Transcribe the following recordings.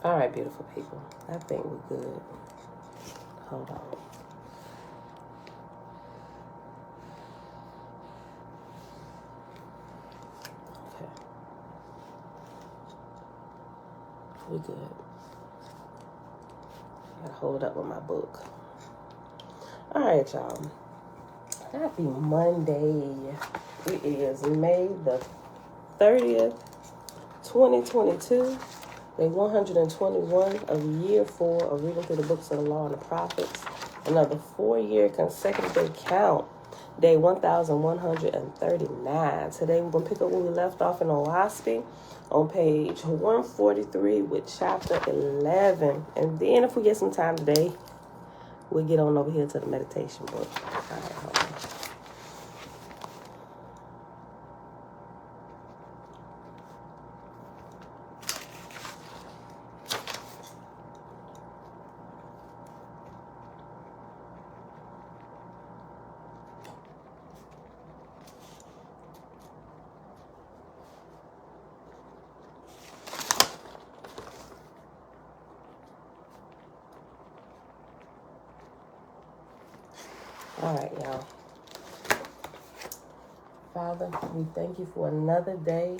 All right, beautiful people. I think we're good. Hold on. Okay. We're good. I gotta hold up with my book. All right, y'all. Happy Monday. It is May the 30th, 2022. Day 121 of year 4 of reading through the books of the law and the prophets. Another 4-year consecutive day count. Day 1139. Today we're going to pick up where we left off in Oahspe on page 143 with chapter 11. And then if we get some time today, we'll get on over here to the meditation book. All right, hold on. All right, y'all. Father, we thank you for another day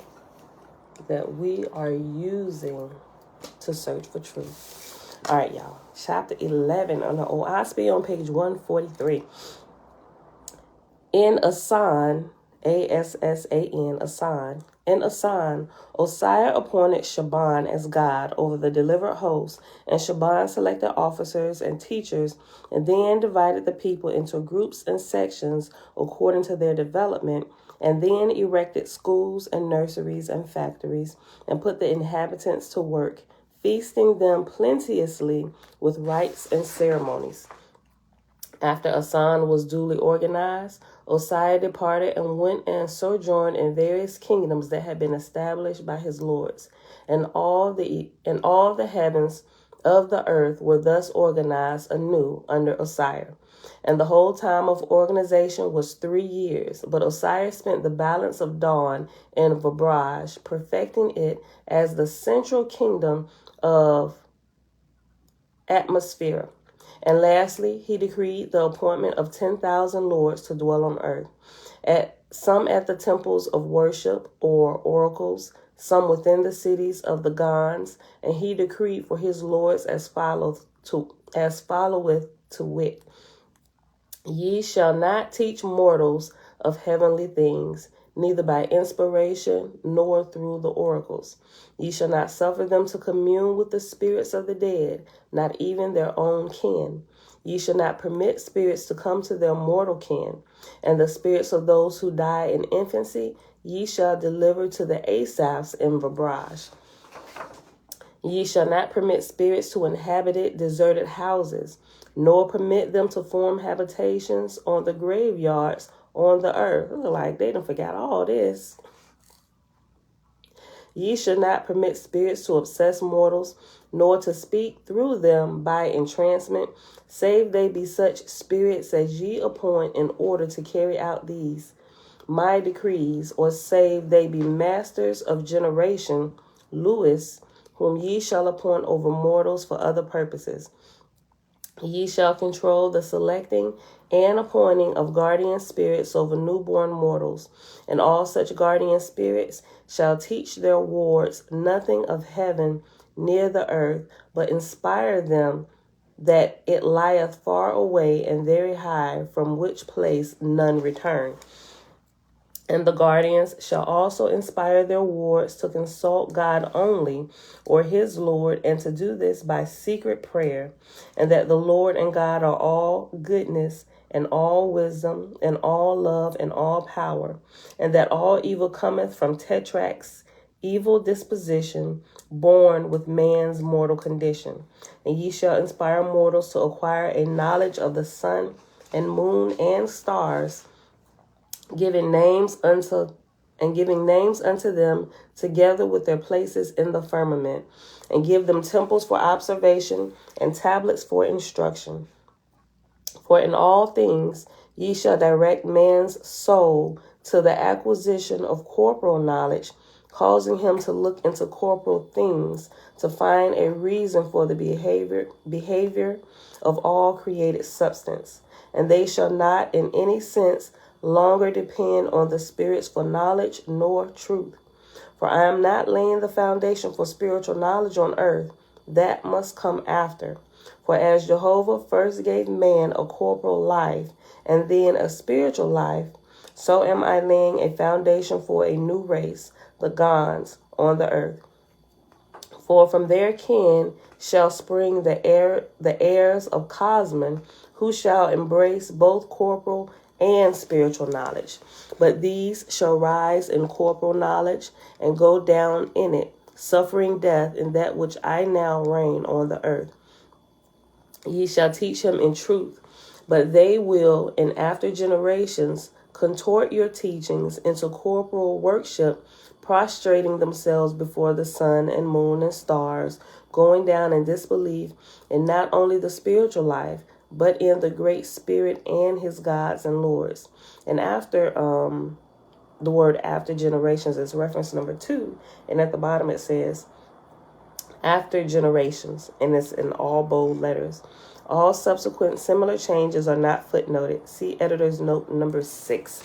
that we are using to search for truth. All right, y'all. Chapter 11 on the Oahspe on page 143. In Asan, Assan, Asan. In Asan, Osiah appointed Shaban as God over the delivered host, and Shaban selected officers and teachers, and then divided the people into groups and sections according to their development, and then erected schools and nurseries and factories, and put the inhabitants to work, feasting them plenteously with rites and ceremonies. After Asan was duly organized, Osiah departed and went and sojourned in various kingdoms that had been established by his lords, and all the heavens of the earth were thus organized anew under Osiah. And the whole time of organization was 3 years, but Osiah spent the balance of dawn in Vabraj, perfecting it as the central kingdom of atmosphere. And lastly, he decreed the appointment of 10,000 lords to dwell on earth, some at the temples of worship or oracles, some within the cities of the Gons, and he decreed for his lords as followeth to wit: Ye shall not teach mortals of heavenly things, neither by inspiration nor through the oracles. Ye shall not suffer them to commune with the spirits of the dead, not even their own kin. Ye shall not permit spirits to come to their mortal kin, and the spirits of those who die in infancy ye shall deliver to the Asaphs in Vabraj. Ye shall not permit spirits to inhabit deserted houses, nor permit them to form habitations on the graveyards on the earth. Look like they done forgot all this. Ye shall not permit spirits to obsess mortals, nor to speak through them by entrancement, save they be such spirits as ye appoint in order to carry out these my decrees, or save they be masters of generation, Lewis, whom ye shall appoint over mortals for other purposes. Ye shall control the selecting and appointing of guardian spirits over newborn mortals, and all such guardian spirits shall teach their wards nothing of heaven near the earth, but inspire them that it lieth far away and very high, from which place none return. And the guardians shall also inspire their wards to consult God only, or his Lord, and to do this by secret prayer, and that the Lord and God are all goodness and all wisdom and all love and all power, and that all evil cometh from Tetrach's evil disposition, born with man's mortal condition. And ye shall inspire mortals to acquire a knowledge of the sun and moon and stars, giving names unto them together with their places in the firmament, and give them temples for observation and tablets for instruction. For in all things ye shall direct man's soul to the acquisition of corporal knowledge, causing him to look into corporal things to find a reason for the behavior of all created substance. And they shall not in any sense longer depend on the spirits for knowledge nor truth. For I am not laying the foundation for spiritual knowledge on earth. That must come after. For as Jehovah first gave man a corporal life and then a spiritual life, so am I laying a foundation for a new race, the Gons, on the earth. For from their kin shall spring the heirs of Cosman, who shall embrace both corporal and spiritual knowledge. But these shall rise in corporal knowledge and go down in it, suffering death in that which I now reign on the earth. Ye shall teach him in truth, but they will, in after generations, contort your teachings into corporal worship, prostrating themselves before the sun and moon and stars, going down in disbelief in not only the spiritual life, but in the great spirit and his gods and lords. And after the word after generations is reference number 2, and at the bottom it says after generations, and it's in all bold letters. All subsequent similar changes are not footnoted. See editor's note number 6.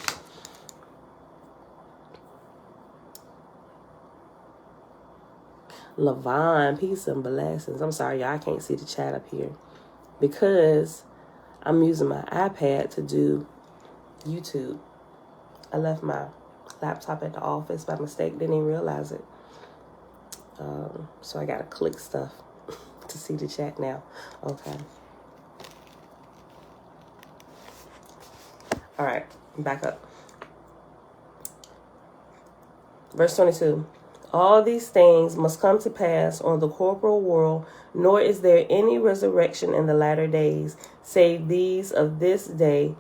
Levon, peace and blessings. I'm sorry, y'all, I can't see the chat up here because I'm using my iPad to do YouTube. I left my laptop at the office by mistake, didn't even realize it. So I gotta click stuff to see the chat now. Okay. All right, back up. Verse 22. All these things must come to pass on the corporal world, nor is there any resurrection in the latter days, save these of this day.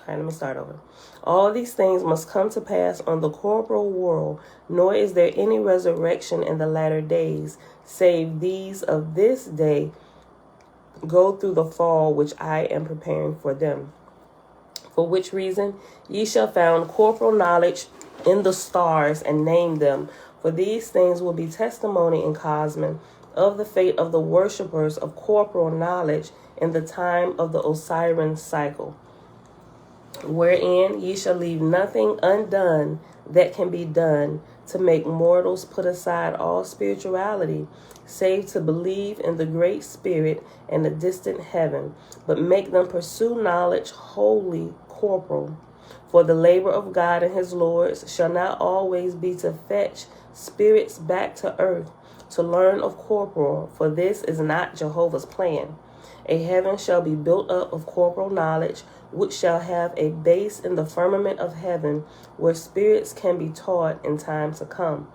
All right, let me start over. All these things must come to pass on the corporal world, nor is there any resurrection in the latter days, save these of this day go through the fall which I am preparing for them. For which reason ye shall found corporal knowledge in the stars and name them, for these things will be testimony in Cosman of the fate of the worshippers of corporal knowledge in the time of the Osiris cycle, wherein ye shall leave nothing undone that can be done to make mortals put aside all spirituality, save to believe in the great spirit and the distant heaven, but make them pursue knowledge wholly corporal. For the labor of God and his lords shall not always be to fetch spirits back to earth, to learn of corporal, for this is not Jehovah's plan. A heaven shall be built up of corporal knowledge, which shall have a base in the firmament of heaven, where spirits can be taught in time to come.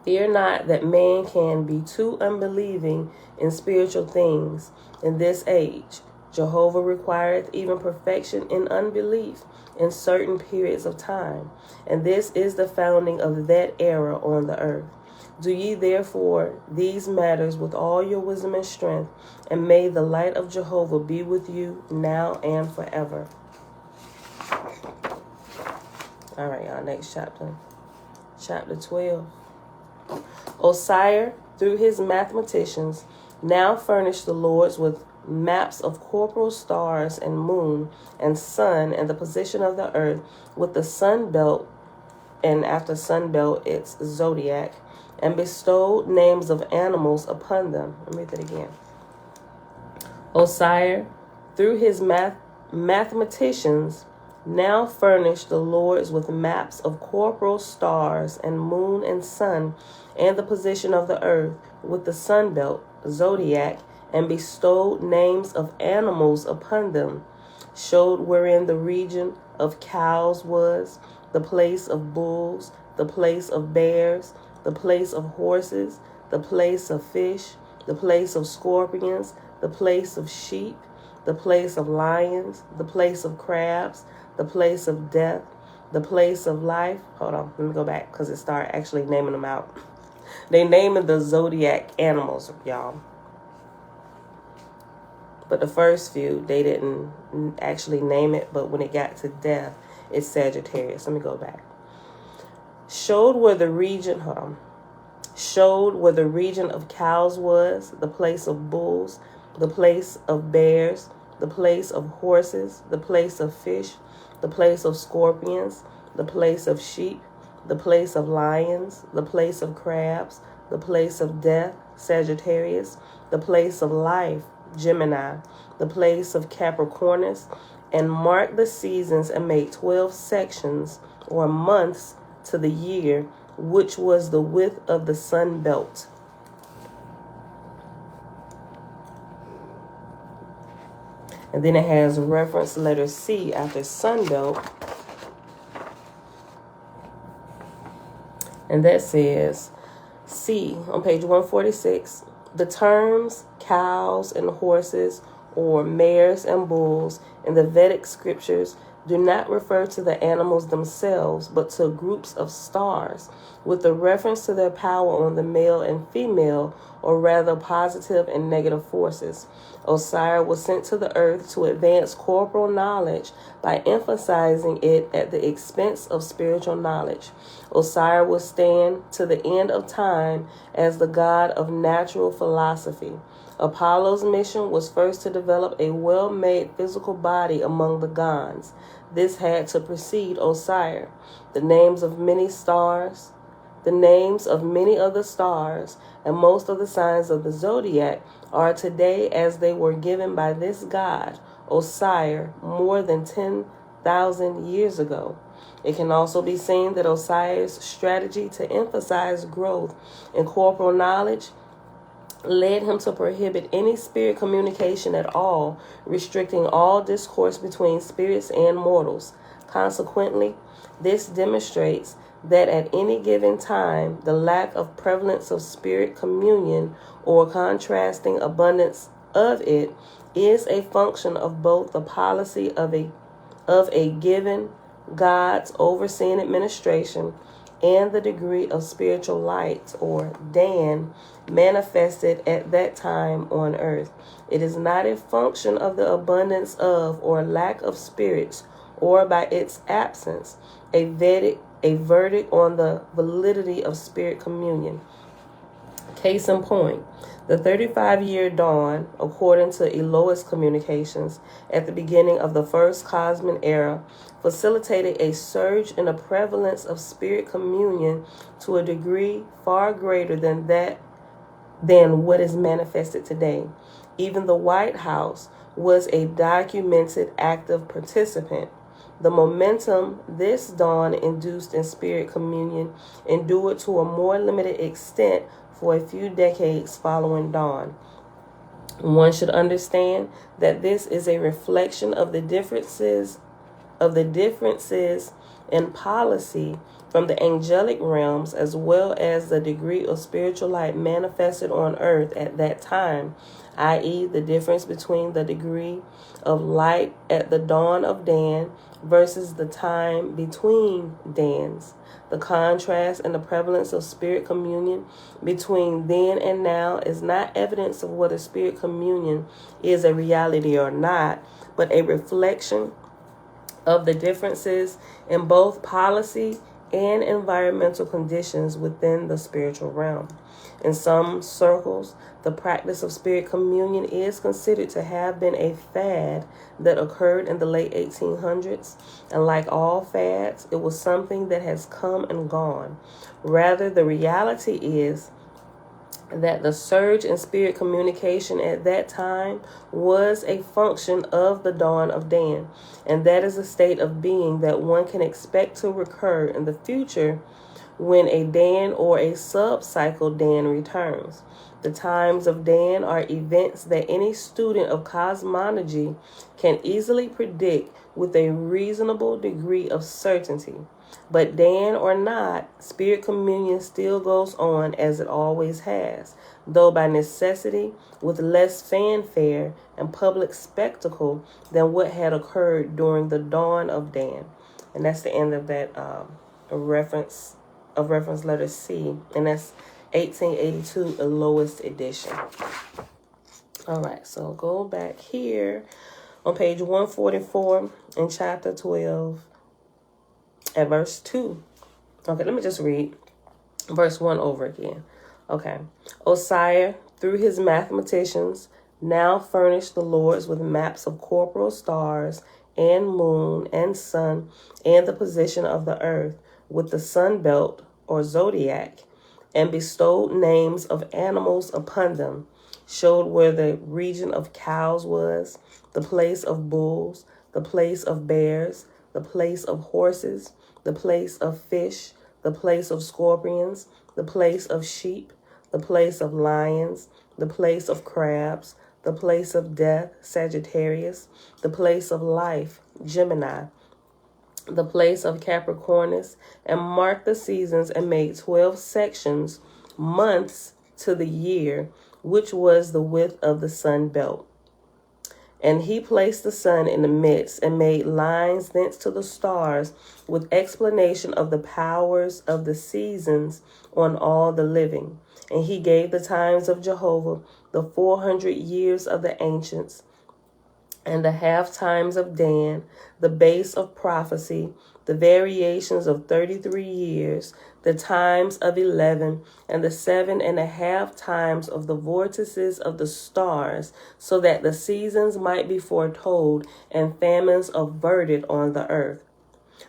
Fear not that man can be too unbelieving in spiritual things in this age. Jehovah requireth even perfection in unbelief in certain periods of time, and this is the founding of that era on the earth. Do ye therefore these matters with all your wisdom and strength, and may the light of Jehovah be with you now and forever. All right, y'all, next chapter. Chapter 12. Osiris, through his mathematicians, now furnished the lords with maps of corporal stars and moon and sun and the position of the earth with the sun belt, and after sun belt its zodiac, and bestowed names of animals upon them. Let me read that again. Osiris, through his mathematicians, now furnished the lords with maps of corporal stars and moon and sun and the position of the earth with the sun belt, zodiac, and bestowed names of animals upon them, showed wherein the region of cows was, the place of bulls, the place of bears, the place of horses, the place of fish, the place of scorpions, the place of sheep, the place of lions, the place of crabs, the place of death, the place of life. Hold on, let me go back because it started actually naming them out. They naming the zodiac animals, y'all. But the first few, they didn't actually name it, but when it got to death, It's Sagittarius. Let me go back. Showed where the region of cows was, the place of bulls, the place of bears, the place of horses, the place of fish, the place of scorpions, the place of sheep, the place of lions, the place of crabs, the place of death, Sagittarius, the place of life, Gemini, the place of Capricornus, and mark the seasons and make 12 sections or months to the year, which was the width of the sun belt. And then it has reference letter C after sun belt. And that says, C on page 146, the terms cows and horses or mares and bulls in the Vedic scriptures do not refer to the animals themselves, but to groups of stars, with a reference to their power on the male and female, or rather positive and negative forces. Osiris was sent to the earth to advance corporal knowledge by emphasizing it at the expense of spiritual knowledge. Osiris will stand to the end of time as the god of natural philosophy. Apollo's mission was first to develop a well-made physical body among the gods. This had to precede Osiris. The names of many of the stars and most of the signs of the zodiac are today as they were given by this god, Osiris, more than 10,000 years ago. It can also be seen that Osiris' strategy to emphasize growth in corporal knowledge led him to prohibit any spirit communication at all, restricting all discourse between spirits and mortals. Consequently, this demonstrates that at any given time, the lack of prevalence of spirit communion or contrasting abundance of it is a function of both the policy of a given God's overseeing administration and the degree of spiritual light, or Dan, manifested at that time on earth. It is not a function of the abundance of or lack of spirits, or by its absence, a verdict on the validity of spirit communion. Case in point, the 35-year dawn, according to Elohist communications, at the beginning of the first cosmic era, facilitated a surge in the prevalence of spirit communion to a degree far greater than what is manifested today. Even the White House was a documented active participant. The momentum this dawn induced in spirit communion endured to a more limited extent for a few decades following dawn. One should understand that this is a reflection of the differences in policy from the angelic realms, as well as the degree of spiritual light manifested on earth at that time, i.e., the difference between the degree of light at the dawn of Dan versus the time between Dans. The contrast and the prevalence of spirit communion between then and now is not evidence of whether spirit communion is a reality or not, but a reflection of the differences in both policy and environmental conditions within the spiritual realm. In some circles, the practice of spirit communion is considered to have been a fad that occurred in the late 1800s, and like all fads, it was something that has come and gone. Rather, the reality is that the surge in spirit communication at that time was a function of the dawn of Dan, and that is a state of being that one can expect to recur in the future when a Dan or a sub-cycle Dan returns. The times of Dan are events that any student of cosmology can easily predict with a reasonable degree of certainty. But Dan or not, spirit communion still goes on as it always has, though by necessity with less fanfare and public spectacle than what had occurred during the dawn of Dan. And that's the end of that reference letter C, and that's 1882 Elohist edition. All right, so go back here on page 144 in chapter 12. at verse 2. Okay, let me just read verse 1 over again. Okay. Osiris, through his mathematicians, now furnished the lords with maps of corporal stars and moon and sun and the position of the earth with the sun belt or zodiac, and bestowed names of animals upon them, showed where the region of cows was, the place of bulls, the place of bears, the place of horses, the place of fish, the place of scorpions, the place of sheep, the place of lions, the place of crabs, the place of death, Sagittarius, the place of life, Gemini, the place of Capricornus, and marked the seasons and made 12 sections, months to the year, which was the width of the sun belt. And he placed the sun in the midst and made lines thence to the stars with explanation of the powers of the seasons on all the living. And he gave the times of Jehovah, the 400 years of the ancients, and the half times of Dan, the base of prophecy, the variations of 33 years, the times of 11, and the 7.5 times of the vortices of the stars, so that the seasons might be foretold and famines averted on the earth.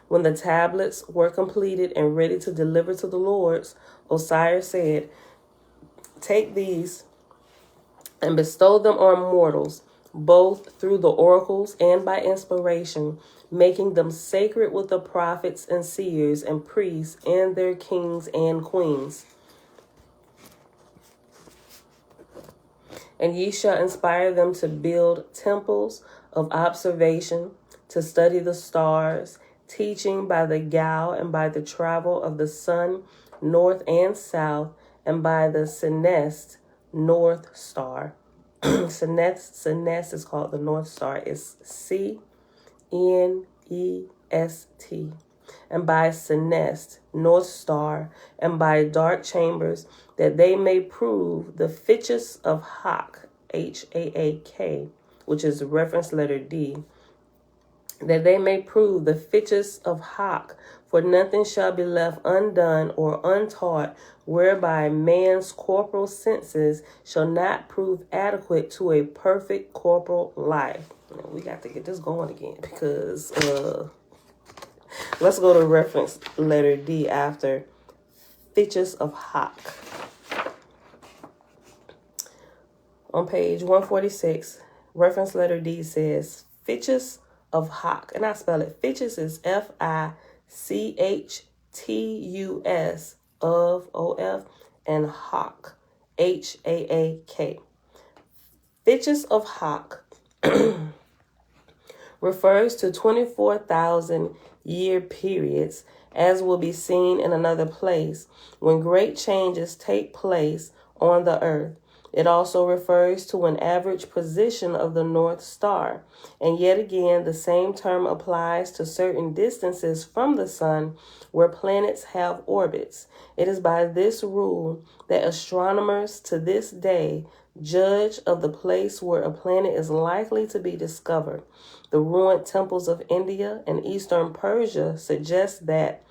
When the tablets were completed and ready to deliver to the lords, Osiris said, "Take these and bestow them on mortals, both through the oracles and by inspiration, making them sacred with the prophets and seers and priests and their kings and queens. And ye shall inspire them to build temples of observation, to study the stars, teaching by the Gao and by the travel of the sun, north and south, and by the Sinest, North Star." Sinest is called the North Star. It's Cnest. And by Sinest, North Star, and by dark chambers, that they may prove the fitches of Hak, Haak, which is the reference letter D, that they may prove the fitches of Hak, for nothing shall be left undone or untaught, whereby man's corporal senses shall not prove adequate to a perfect corporal life. Now, we got to get this going again, because let's go to reference letter D after fitches of Hak. On page 146, reference letter D says, fitches of Hak, and I spell it. Fitches is Fichtus of OF, and Hak, Haak. Fitches of Hak refers to 24,000 year periods, as will be seen in another place, when great changes take place on the earth. It also refers to an average position of the North Star. And yet again, the same term applies to certain distances from the sun where planets have orbits. It is by this rule that astronomers to this day judge of the place where a planet is likely to be discovered. The ruined temples of India and Eastern Persia suggest that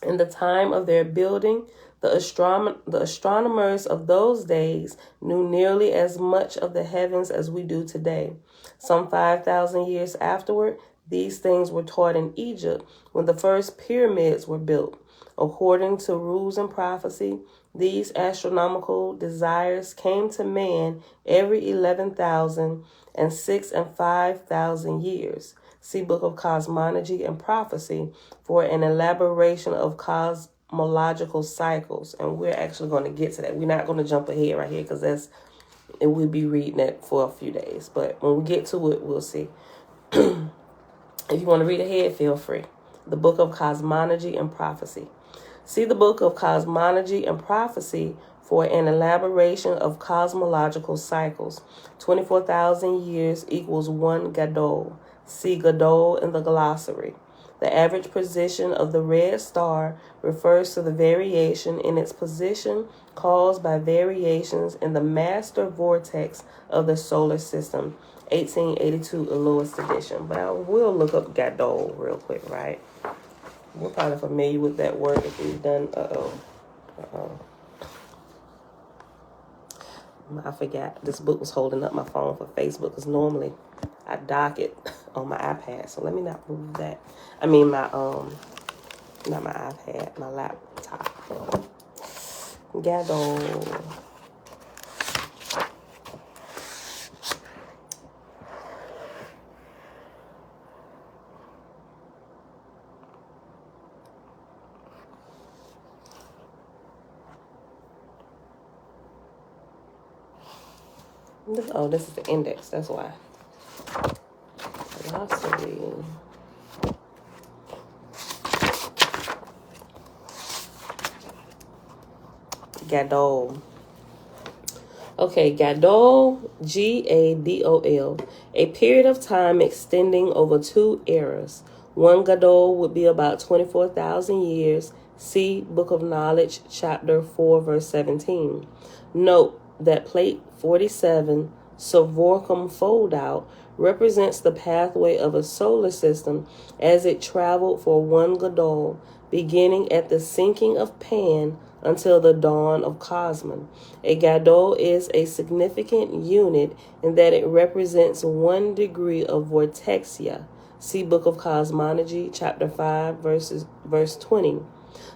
in the time of their building, the astronomers of those days knew nearly as much of the heavens as we do today. Some 5,000 years afterward, these things were taught in Egypt when the first pyramids were built. According to rules and prophecy, these astronomical desires came to man every 11,000 and 6 and 5,000 years. See Book of Cosmology and Prophecy for an elaboration of cosmological cycles. And we're actually going to get to that. We're not going to jump ahead right here, because we'll be reading it for a few days. But when we get to it, we'll see. If you want to read ahead, feel free. The Book of Cosmology and Prophecy. See the Book of Cosmology and Prophecy for an elaboration of cosmological cycles. 24,000 years equals 1 Gadol. See Gadol in the glossary. The average position of the red star refers to the variation in its position caused by variations in the master vortex of the solar system. 1882 lowest edition. But I will look up Gadol real quick, right? We're probably familiar with that word if we've done, I forgot. This book was holding up my phone for Facebook because normally I dock it on my iPad. So let me not move that. I mean my not my iPad, my laptop. Gadol. Oh, this is the index. That's why. Philosophy. Gadol. Okay, Gadol, Gadol, a period of time extending over 2 eras. One Gadol would be about 24,000 years. See Book of Knowledge, chapter 4, verse 17. Note that plate 47, Savorcum fold-out, represents the pathway of a solar system as it traveled for 1 Gadol, beginning at the sinking of Pan until the dawn of Cosmon. A Gadol is a significant unit in that it represents 1 degree of vortexia. See Book of Cosmology, chapter 5, verse 20.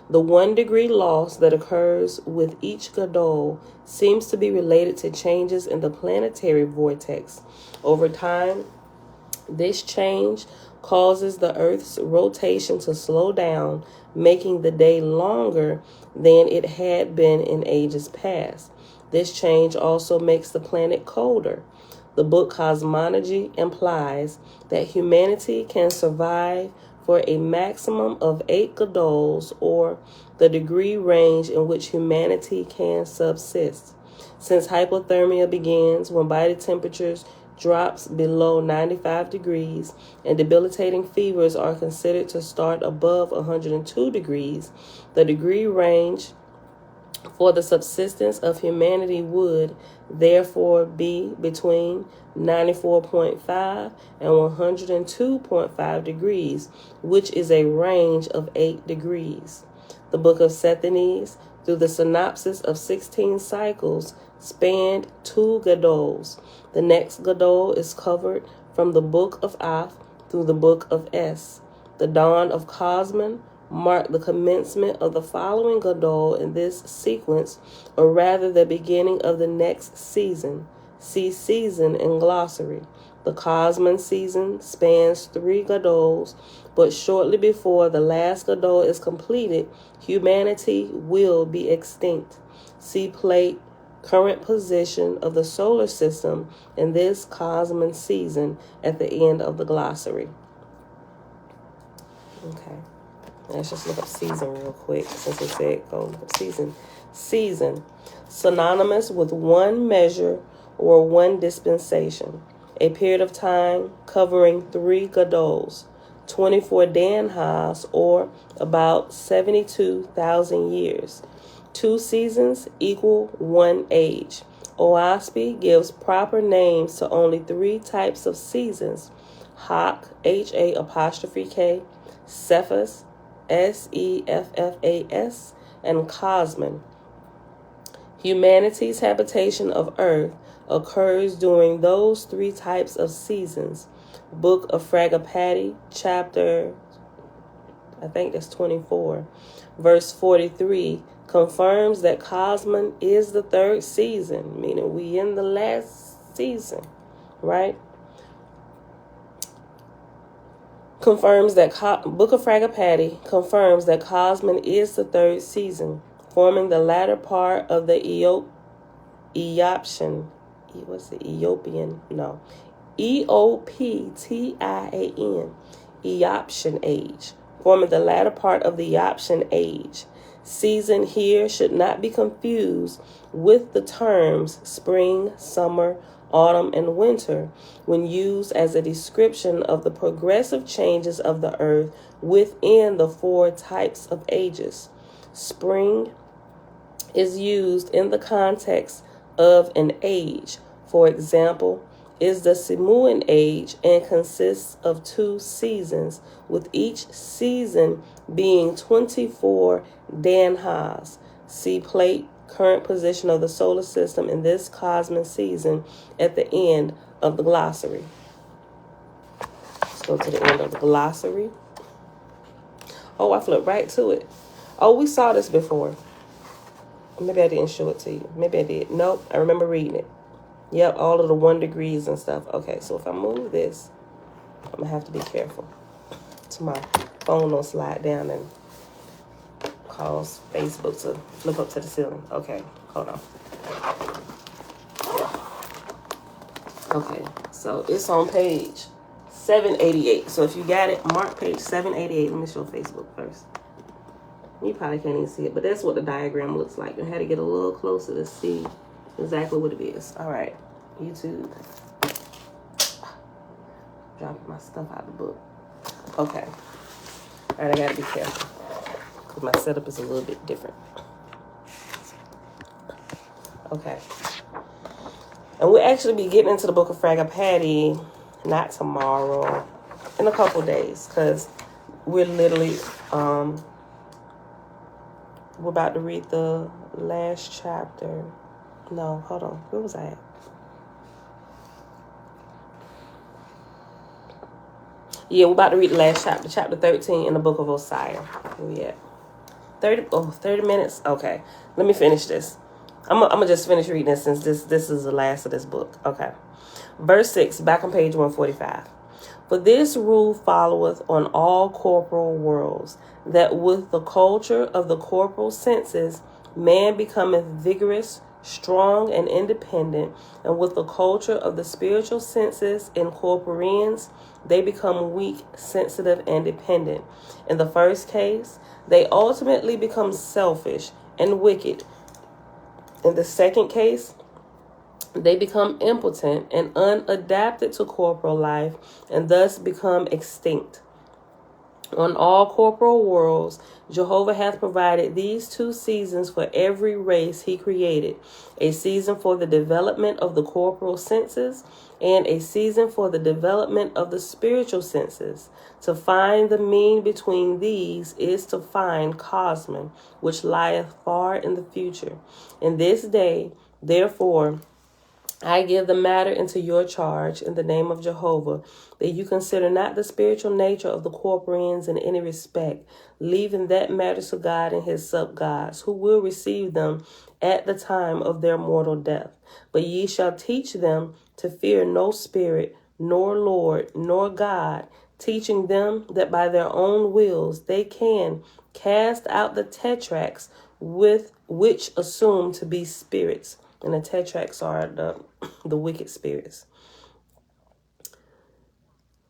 The 1 degree loss that occurs with each Gadol seems to be related to changes in the planetary vortex. Over time, this change causes the Earth's rotation to slow down, making the day longer than it had been in ages past. This change also makes the planet colder. The book Cosmology implies that humanity can survive for a maximum of 8 Gadols, or the degree range in which humanity can subsist. Since hypothermia begins when body temperatures drops below 95 degrees and debilitating fevers are considered to start above 102 degrees, the degree range for the subsistence of humanity would therefore be between 94.5 and 102.5 degrees, which is a range of 8 degrees. The book of Siddhis, through the synopsis of 16 cycles, spanned 2 Gadols. The next Gadol is covered from the book of Af through the book of Es. The dawn of Cosmon marked the commencement of the following Gadol in this sequence, or rather the beginning of the next season. See season in glossary. The Cosmon season spans 3 Gadols, but shortly before the last Gadol is completed, humanity will be extinct. See plate current position of the solar system in this Cosmon season at the end of the glossary. Okay. Let's just look up season real quick since it said go look up season. Season, synonymous with 1 measure or 1 dispensation. A period of time covering 3 Gadols, 24 Danhas, or about 72,000 years. 2 seasons equal 1 age. Oahspe gives proper names to only 3 types of seasons: Hak, H-A'-K, Cephas, Seffas, and Cosmon. Humanity's habitation of Earth occurs during those 3 types of seasons. Book of Fragapati, chapter, I think that's 24, verse 43, confirms that Cosmon is the 3rd season, meaning we in the last season, right? Confirms that Book of Fragapati confirms that Cosmon is the 3rd season, forming the latter part of the Eoptian Eoptian age, forming the latter part of the Eoptian age. Season here should not be confused with the terms spring, summer, autumn, and winter when used as a description of the progressive changes of the earth within the 4 types of ages. Spring is used in the context of an age. For example, is the Simuan age and consists of 2 seasons, with each season being 24 danhas. See plate, current position of the solar system in this cosmic season at the end of the glossary. Let's go to the end of the glossary. Oh, I flipped right to it. Oh, we saw this before. Maybe I didn't show it to you. Maybe I did. Nope, I remember reading it. Yep, all of the 1 degrees and stuff. Okay, so if I move this, I'm going to have to be careful. So my phone don't slide down and cause Facebook to flip up to the ceiling. Okay, hold on. Okay, so it's on page 788. So if you got it, mark page 788. Let me show Facebook first. You probably can't even see it, but that's what the diagram looks like. I had to get a little closer to see exactly what it is. All right, YouTube. Dropping my stuff out of the book. Okay. All right, I gotta be careful because my setup is a little bit different. Okay. And we'll actually be getting into the book of Fragapati not tomorrow, in a couple days, because we're literally we're about to read the last chapter. No, hold on. Where was I at? Yeah, we're about to read the last chapter, chapter 13 in the book of Oahspe. Where we at? 30 minutes? Okay. Let me finish this. I'm gonna just finish reading this since this is the last of this book. Okay. Verse 6, back on page 145. For this rule followeth on all corporal worlds, that with the culture of the corporal senses, man becometh vigorous, strong, and independent, and with the culture of the spiritual senses in corporeans, they become weak, sensitive, and dependent. In the first case, they ultimately become selfish and wicked. In the second case, they become impotent and unadapted to corporal life and thus become extinct. On all corporal worlds, Jehovah hath provided these 2 seasons for every race he created, a season for the development of the corporal senses and a season for the development of the spiritual senses. To find the mean between these is to find Cosmon, which lieth far in the future. In this day, therefore, I give the matter into your charge in the name of Jehovah, that you consider not the spiritual nature of the corporeans in any respect, leaving that matter to God and his sub-gods, who will receive them at the time of their mortal death. But ye shall teach them to fear no spirit, nor Lord, nor God, teaching them that by their own wills they can cast out the tetracts with which assume to be spirits. And the tetracts are the wicked spirits.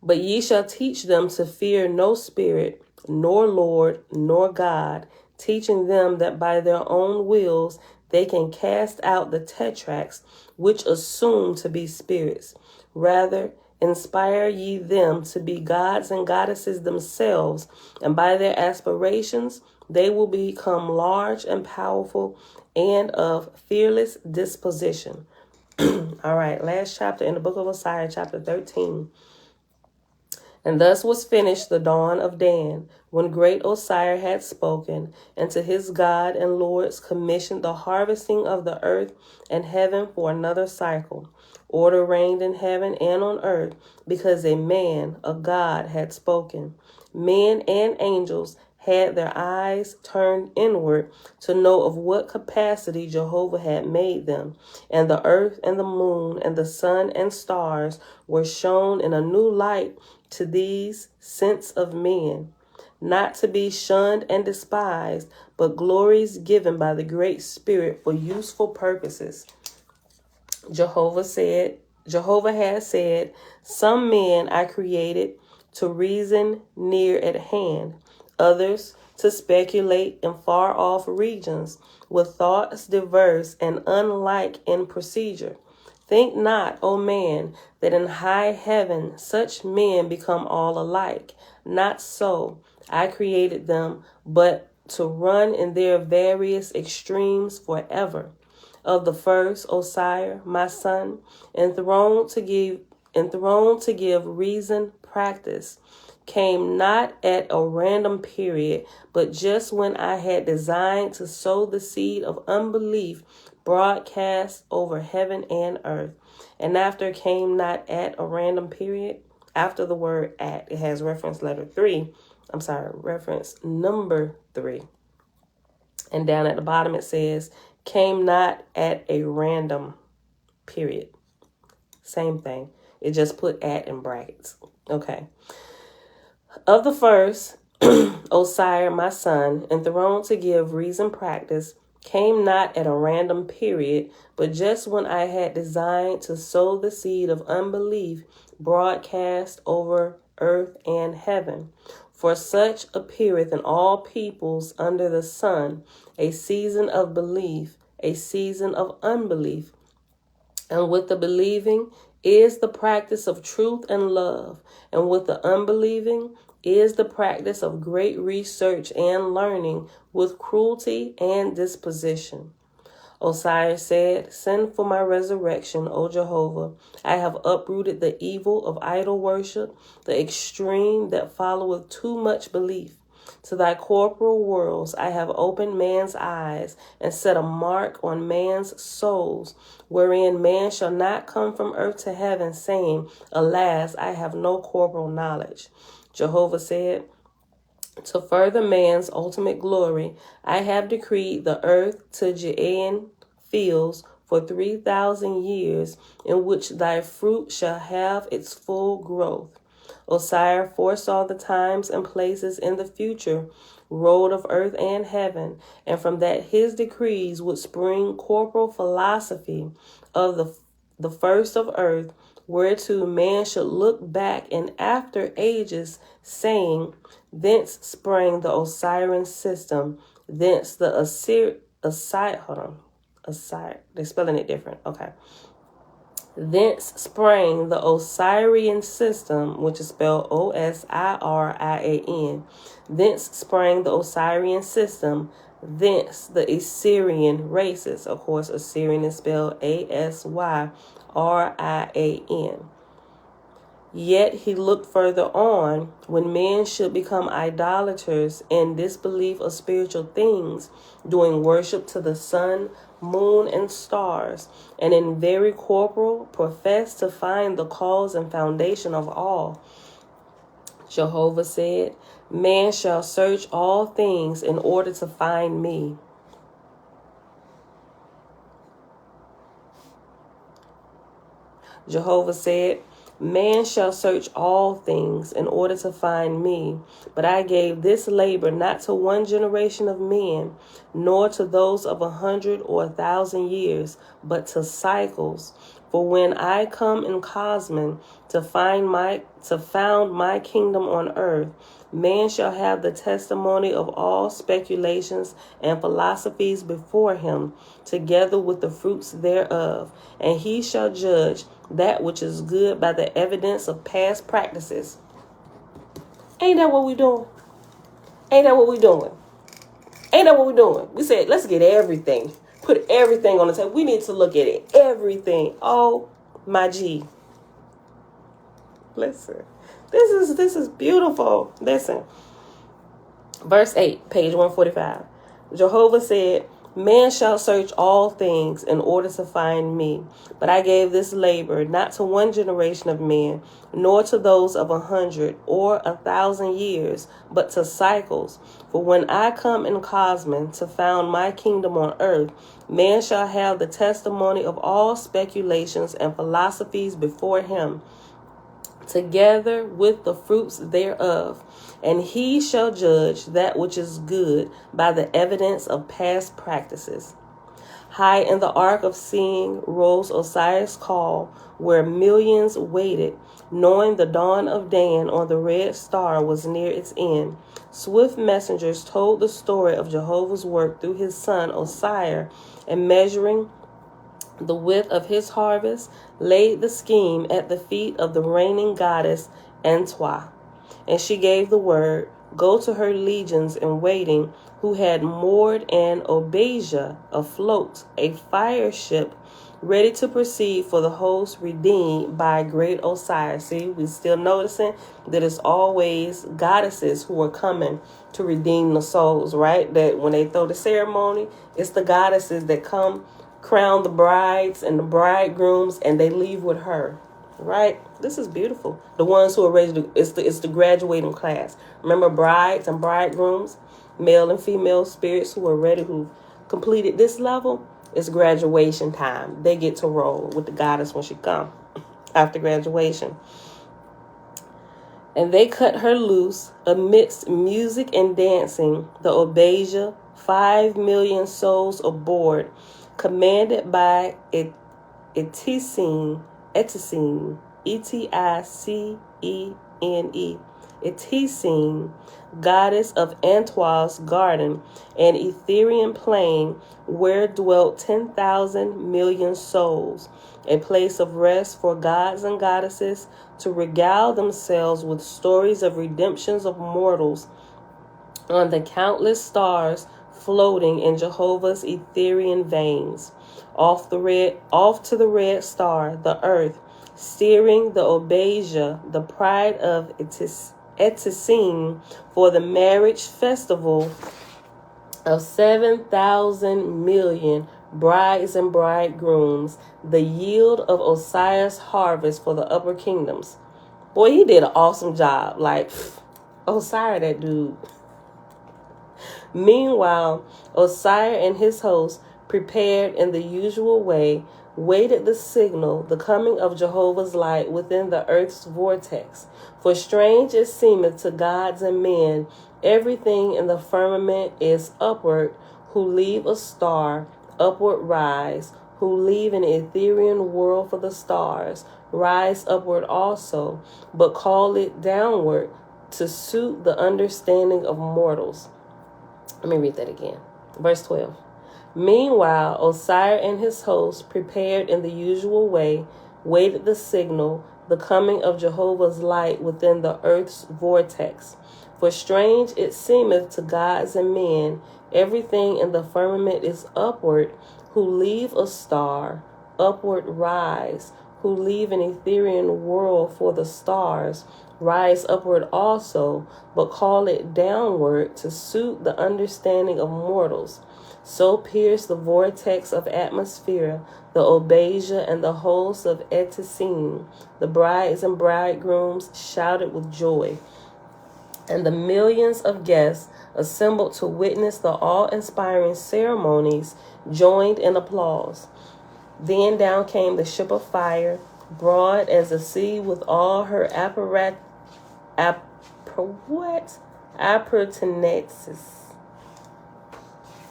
But ye shall teach them to fear no spirit, nor Lord, nor God, teaching them that by their own wills they can cast out the tetracts, which assume to be spirits. Rather, inspire ye them to be gods and goddesses themselves, and by their aspirations they will become large and powerful and of fearless disposition. All right, last chapter in the book of Oahspe, chapter 13. And thus was finished the dawn of Dan, when great Osiris had spoken, and to his God and Lords commissioned the harvesting of the earth and heaven for another cycle. Order reigned in heaven and on earth, because a man, a God, had spoken. Men and angels had their eyes turned inward to know of what capacity Jehovah had made them. And the earth and the moon and the sun and stars were shown in a new light to these sense of men, not to be shunned and despised, but glories given by the Great Spirit for useful purposes. Jehovah has said, some men I created to reason near at hand, others to speculate in far-off regions, with thoughts diverse and unlike in procedure. Think not, O man, that in high heaven such men become all alike. Not so. I created them, but to run in their various extremes forever. Of the first, O sire, my son, enthroned to give reason practice, came not at a random period, but just when I had designed to sow the seed of unbelief broadcast over heaven and earth. And after came not at a random period, after the word at, it has reference number 3. And down at the bottom it says, came not at a random period. Same thing. It just put at in brackets. Okay. Of the first, O sire, my son, enthroned to give reason practice, came not at a random period, but just when I had designed to sow the seed of unbelief broadcast over earth and heaven. For such appeareth in all peoples under the sun a season of belief, a season of unbelief. And with the believing is the practice of truth and love, and with the unbelieving is the practice of great research and learning with cruelty and disposition. Osiris said, send for my resurrection, O Jehovah. I have uprooted the evil of idol worship, the extreme that followeth too much belief. To thy corporal worlds I have opened man's eyes and set a mark on man's souls, wherein man shall not come from earth to heaven, saying, alas, I have no corporal knowledge. Jehovah said, to further man's ultimate glory, I have decreed the earth to Ja'an fields for 3,000 years, in which thy fruit shall have its full growth. Osiris foresaw the times and places in the future, road of earth and heaven, and from that his decrees would spring corporal philosophy of the first of earth, whereto man should look back in after ages, saying, thence sprang the Osirian system, thence the they're spelling it different. Okay. Thence sprang the Osirian system, which is spelled Osirian. Thence sprang the Osirian system. Thence the Assyrian races. Of course, Assyrian is spelled Asyrian. Yet he looked further on, when men should become idolaters in disbelief of spiritual things, doing worship to the sun, moon, and stars, and in very corporal profess to find the cause and foundation of all. Jehovah said, man shall search all things in order to find me. Jehovah said, man shall search all things in order to find me, but I gave this labor not to one generation of men, nor to those of 100 or 1,000 years, but to cycles. For when I come in Cosmon to found my kingdom on earth, man shall have the testimony of all speculations and philosophies before him, together with the fruits thereof, and he shall judge that which is good by the evidence of past practices. Ain't that what we doing? Ain't that what we doing? Ain't that what we doing? We said, let's get everything. Put everything on the table. We need to look at it. Everything. Oh, my G. Listen. This is beautiful. Listen. Verse 8, page 145. Jehovah said, man shall search all things in order to find me. But I gave this labor not to one generation of men, nor to those of 100 or 1,000 years, but to cycles. For when I come in Cosmon to found my kingdom on earth, man shall have the testimony of all speculations and philosophies before him, together with the fruits thereof, and he shall judge that which is good by the evidence of past practices. High in the ark of seeing rose Osiris' call, where millions waited, knowing the dawn of Dan on the red star was near its end. Swift messengers told the story of Jehovah's work through his son Osiris, and measuring the width of his harvest, laid the scheme at the feet of the reigning goddess Entwa. And she gave the word, go to her legions in waiting, who had moored an Oahspe afloat, a fire ship, ready to proceed for the host redeemed by great Osiris. See, we're still noticing that it's always goddesses who are coming to redeem the souls, right? That when they throw the ceremony, it's the goddesses that come crown the brides and the bridegrooms, and they leave with her, right? This is beautiful. The ones who are ready to, it's the graduating class. Remember, brides and bridegrooms, male and female spirits who are ready, who completed this level. It's graduation time. They get to roll with the goddess when she comes after graduation. And they cut her loose amidst music and dancing, the Oahspe, 5 million souls aboard, commanded by Eticene, Eticene, Eticene, goddess of Antoine's garden, an Etherean plain where dwelt 10,000 million souls, a place of rest for gods and goddesses to regale themselves with stories of redemptions of mortals on the countless stars floating in Jehovah's Etherean veins. Off to the red star, the earth, steering the Oahspe, the pride of Eticene, for the marriage festival of 7,000 million brides and bridegrooms, the yield of Osiris' harvest for the upper kingdoms. Boy, he did an awesome job. Like, Osiris, that dude. Meanwhile, Osiris and his host, prepared in the usual way, waited the signal, the coming of Jehovah's light within the earth's vortex. For strange it seemeth to gods and men, everything in the firmament is upward, who leave a star, upward rise, who leave an Etherean world for the stars, rise upward also, but call it downward to suit the understanding of mortals. Let me read that again. Verse 12. Meanwhile, Osiris and his host, prepared in the usual way, waited the signal, the coming of Jehovah's light within the earth's vortex. For strange it seemeth to gods and men, everything in the firmament is upward, who leave a star, upward rise, who leave an Etherean world for the stars, rise upward also, but call it downward to suit the understanding of mortals. So pierced the vortex of atmosphere, the Oahspe and the hosts of Eticene. The brides and bridegrooms shouted with joy, and the millions of guests assembled to witness the awe-inspiring ceremonies joined in applause. Then down came the ship of fire, broad as the sea, with all her appurtenances.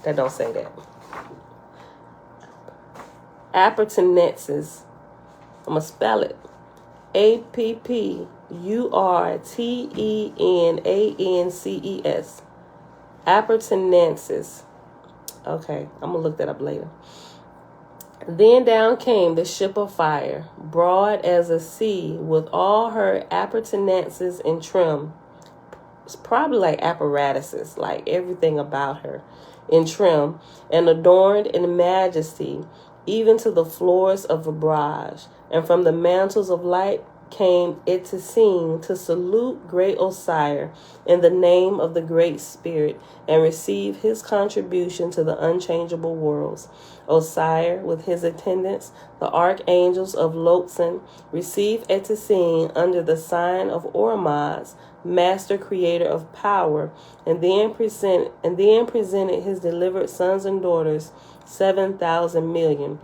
That don't say that. Appurtenances. I'm going to spell it. Appurtenances. Appurtenances. Okay, I'm going to look that up later. Then down came the ship of fire, broad as a sea, with all her appurtenances in trim. It's probably like apparatuses, like everything about her in trim, and adorned in majesty, even to the floors of a barrage. And from the mantles of light came Eticene to salute great Osiris in the name of the Great Spirit and receive his contribution to the unchangeable worlds. Osiris, with his attendants, the archangels of Lotsen, received Eticene under the sign of Ormazd, master creator of power, and then presented his delivered sons and daughters, 7,000 million.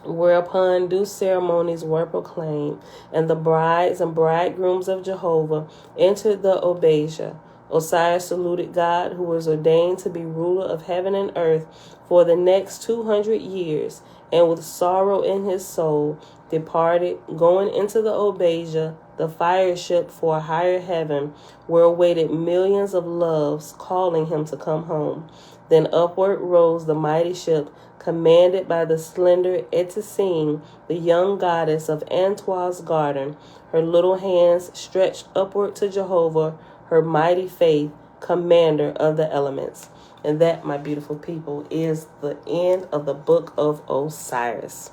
Whereupon due ceremonies were proclaimed, and the brides and bridegrooms of Jehovah entered the Oahspe. Osiris saluted God, who was ordained to be ruler of heaven and earth for the next 200 years, and with sorrow in his soul departed, going into the Oahspe, the fire ship for a higher heaven, where awaited millions of loves calling him to come home. Then upward rose the mighty ship, commanded by the slender Eticene, the young goddess of Antoine's garden, her little hands stretched upward to Jehovah, her mighty faith, commander of the elements. And that, my beautiful people, is the end of the book of Osiris.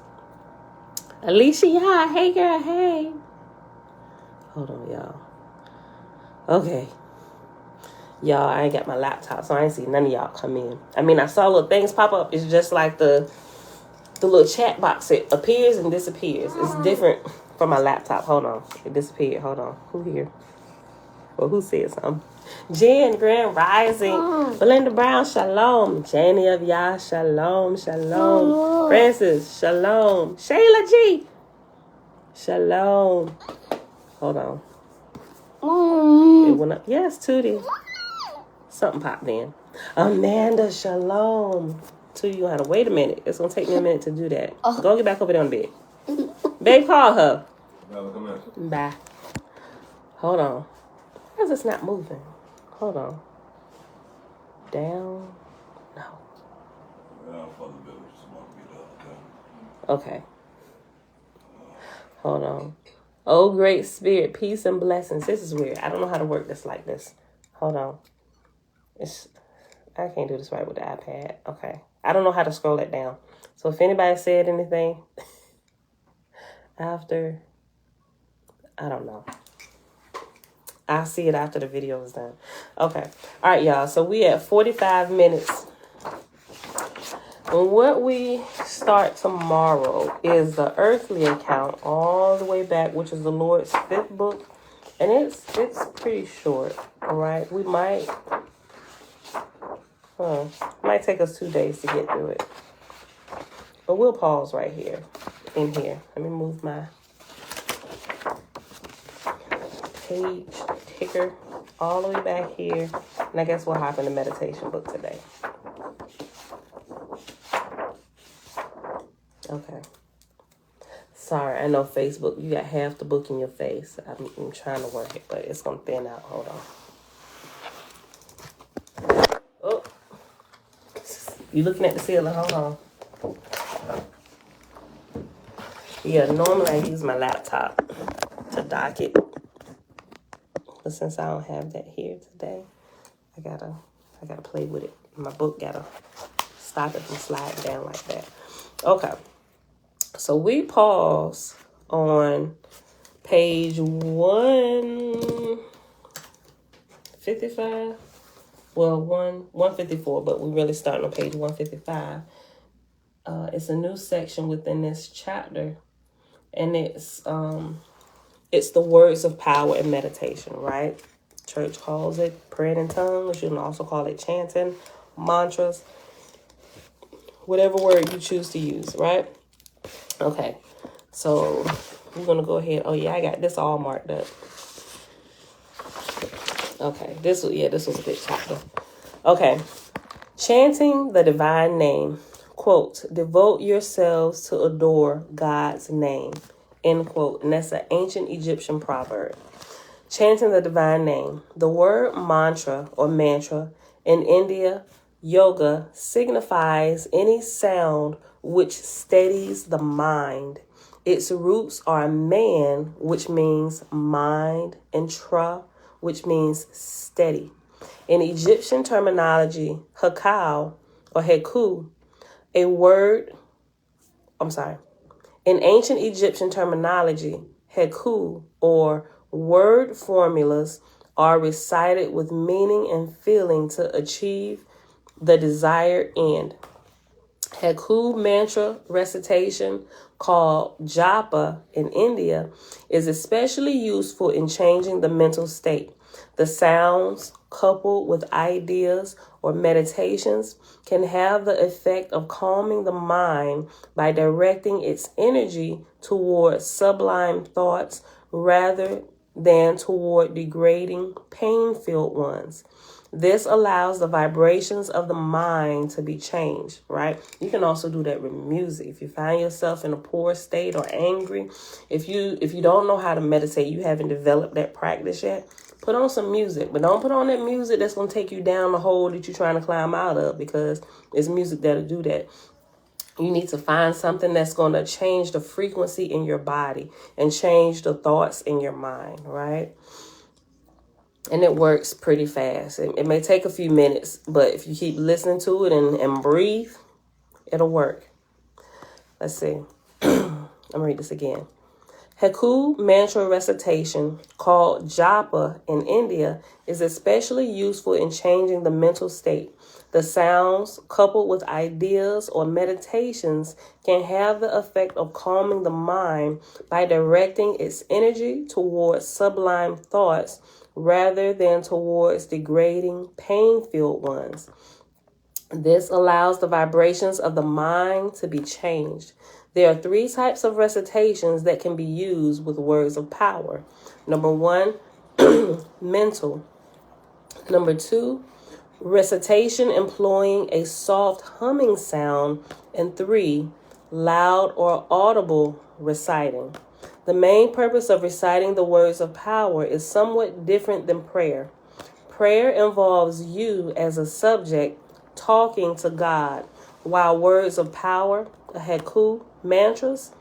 Alicia, hey girl, hey. Hold on, y'all. Okay. Y'all, I ain't got my laptop, so I ain't see none of y'all come in. I mean, I saw little things pop up. It's just like the little chat box. It appears and disappears. It's different from my laptop. Hold on. It disappeared. Hold on. Who here? Well, who said something? Jen, Grand Rising. Belinda Brown, shalom. Janie of Yah, shalom, shalom. Francis, shalom. Shayla G, shalom. Hold on. It went up. Yes, Tootie. Something popped in. Amanda, shalom. Tootie, you had to wait a minute. It's going to take me a minute to do that. Go get back over there on the bed. Babe, call her. Bye. Hold on. Why is this not moving? Hold on. Down. No. Okay. Hold on. Oh, great spirit, peace and blessings. This is weird. I don't know how to work this like this. Hold on. I can't do this right with the iPad. Okay. I don't know how to scroll it down. So if anybody said anything after, I don't know. I'll see it after the video is done. Okay. All right, y'all. So we at 45 minutes. And what we start tomorrow is the earthly account all the way back, which is the Lord's 5th book. And it's pretty short. All right. We might take us 2 days to get through it. But we'll pause right here. In here. Let me move my page ticker all the way back here. And I guess we'll hop in the meditation book today. Okay. Sorry, I know Facebook, you got half the book in your face. I'm trying to work it, but it's going to thin out. Hold on. Oh. You looking at the ceiling? Hold on. Yeah, normally I use my laptop to dock it. But since I don't have that here today, I gotta play with it. My book gotta stop it from sliding down like that. Okay. So we pause on page 155. Well, 154, but we really starting on page 155. It's a new section within this chapter, and it's the words of power and meditation, right? Church calls it praying in tongues. You can also call it chanting, mantras, whatever word you choose to use, right? Okay, so we're going to go ahead. Oh, yeah, I got this all marked up. Okay, this was a good chapter. Okay, chanting the divine name. Quote, devote yourselves to adore God's name. End quote. And that's an ancient Egyptian proverb. Chanting the divine name. The word mantra or mantra in India, yoga, signifies any sound which steadies the mind. Its roots are man, which means mind, and tra, which means steady. In Egyptian terminology, hekau or heku, in ancient Egyptian terminology, heku or word formulas are recited with meaning and feeling to achieve the desired end. Heku mantra recitation, called japa in India, is especially useful in changing the mental state. The sounds, coupled with ideas or meditations, can have the effect of calming the mind by directing its energy toward sublime thoughts rather than toward degrading, pain-filled ones. This allows the vibrations of the mind to be changed, right? You can also do that with music. If you find yourself in a poor state or angry, if you don't know how to meditate, you haven't developed that practice yet, put on some music. But don't put on that music that's going to take you down the hole that you're trying to climb out of, because it's music that'll do that. You need to find something that's going to change the frequency in your body and change the thoughts in your mind, right? And it works pretty fast. It may take a few minutes, but if you keep listening to it and breathe, it'll work. Let's see. I'm going to read this again. Hekau mantra recitation, called japa in India, is especially useful in changing the mental state. The sounds, coupled with ideas or meditations, can have the effect of calming the mind by directing its energy towards sublime thoughts rather than towards degrading, pain-filled ones. This allows the vibrations of the mind to be changed. There are 3 types of recitations that can be used with words of power. Number 1, mental. Number 2, recitation employing a soft humming sound. And 3, loud or audible reciting. The main purpose of reciting the words of power is somewhat different than prayer. Prayer involves you as a subject talking to God, while words of power, hekau, mantras,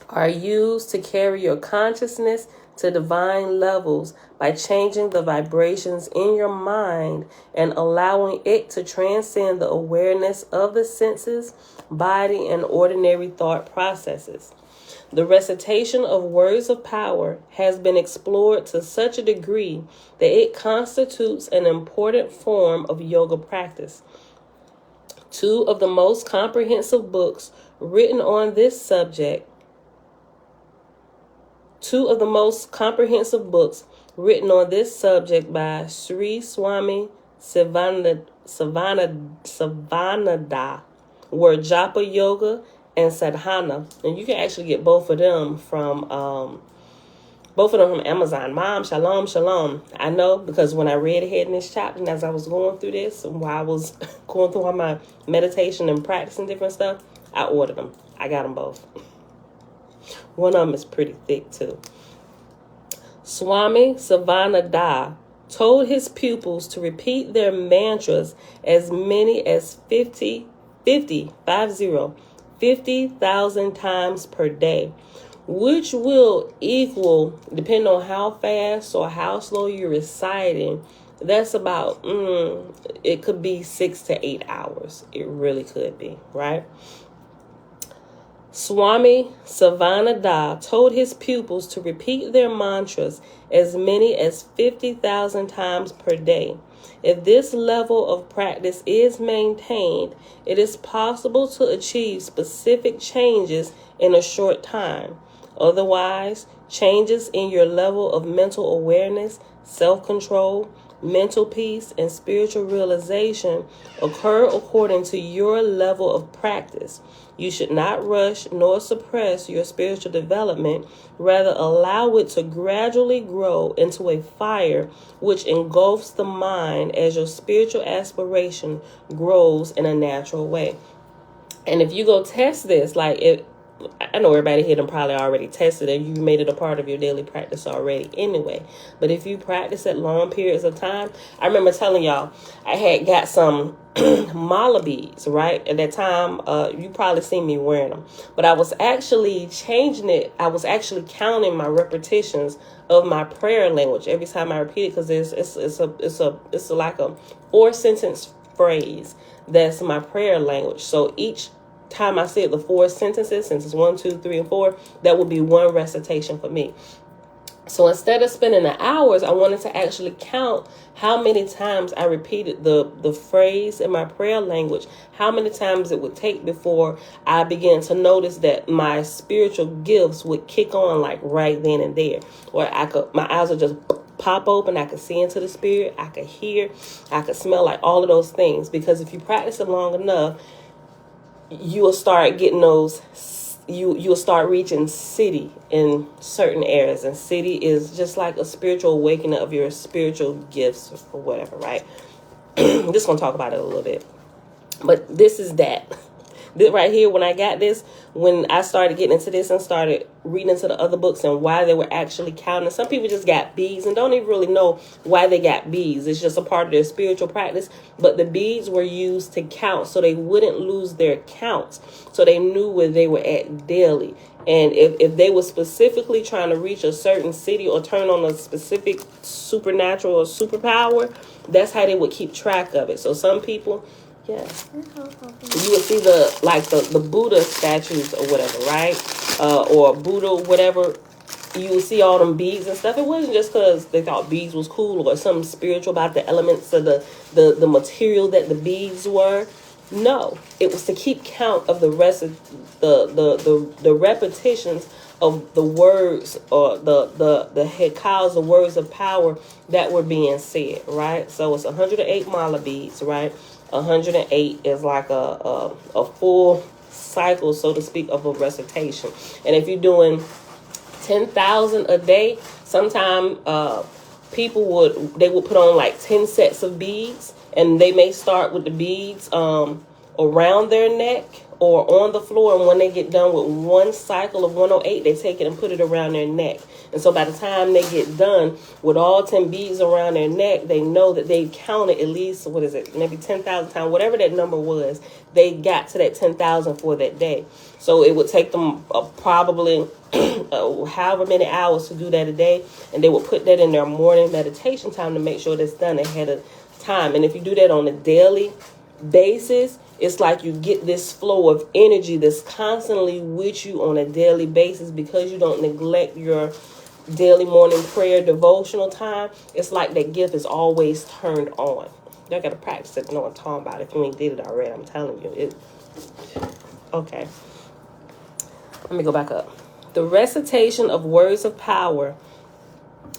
are used to carry your consciousness to divine levels by changing the vibrations in your mind and allowing it to transcend the awareness of the senses, body, and ordinary thought processes. The recitation of words of power has been explored to such a degree that it constitutes an important form of yoga practice. 2 of the most comprehensive books written on this subject by Sri Swami Sivananda were Japa Yoga and Sadhana. And you can actually get both of them from Amazon. Mom, shalom, shalom. I know because when I read ahead in this chapter and as I was going through this and while I was going through all my meditation and practicing different stuff, I ordered them. I got them both. One of them is pretty thick too. Swami Sivananda told his pupils to repeat their mantras as many as 50,000 times per day, which will equal, depending on how fast or how slow you're reciting, that's about, it could be 6 to 8 hours. It really could be, right? Swami Sivananda told his pupils to repeat their mantras as many as 50,000 times per day. If this level of practice is maintained, it is possible to achieve specific changes in a short time. Otherwise, changes in your level of mental awareness, self-control, mental peace, and spiritual realization occur according to your level of practice. You should not rush nor suppress your spiritual development. Rather, allow it to gradually grow into a fire which engulfs the mind as your spiritual aspiration grows in a natural way. And if you go test this, I know everybody here done probably already tested it. You made it a part of your daily practice already anyway. But if you practice at long periods of time, I remember telling y'all I had got some mala beads, right? At that time, you probably seen me wearing them. But I was actually changing it. I was actually counting my repetitions of my prayer language every time I repeat it, because it's like a 4-sentence phrase that's my prayer language. So each time I said the 4 sentences, since it's 1, 2, 3, and 4, that would be 1 recitation for me. So instead of spending the hours, I wanted to actually count how many times I repeated the phrase in my prayer language, how many times it would take before I began to notice that my spiritual gifts would kick on like right then and there. Or my eyes would just pop open, I could see into the spirit, I could hear, I could smell, like all of those things. Because if you practice it long enough, you will start getting those, you'll start reaching siddhi in certain areas. And siddhi is just like a spiritual awakening of your spiritual gifts or whatever, right? I'm just going to talk about it a little bit. But this is that. This right here, when I got this, when I started getting into this and started reading into the other books and why they were actually counting. Some people just got beads and don't even really know why they got beads. It's just a part of their spiritual practice. But the beads were used to count so they wouldn't lose their counts. So they knew where they were at daily. And if they were specifically trying to reach a certain city or turn on a specific supernatural or superpower, that's how they would keep track of it. So some people, yeah, you would see the Buddha statues or whatever, right? Or Buddha, whatever. You would see all them beads and stuff. It wasn't just because they thought beads was cool or something spiritual about the elements of the material that the beads were. No, it was to keep count of the rest of the repetitions of the words or the hekaus, the words of power that were being said, right? So it's 108 mala beads, right? 108 is like a full cycle, so to speak, of a recitation. And if you're doing 10,000 a day, sometime people would put on like 10 sets of beads, and they may start with the beads around their neck or on the floor, and when they get done with one cycle of 108, they take it and put it around their neck. And so by the time they get done with all 10 beads around their neck, they know that they've counted at least, maybe 10,000 times, whatever that number was, they got to that 10,000 for that day. So it would take them probably however many hours to do that a day, and they would put that in their morning meditation time to make sure that's done ahead of time. And if you do that on a daily basis, it's like you get this flow of energy that's constantly with you on a daily basis because you don't neglect your daily morning prayer devotional time. It's like that gift is always turned on. Y'all got to practice it. Know what I'm talking about. If you ain't did it already, I'm telling you. Okay. Let me go back up. The recitation of words of power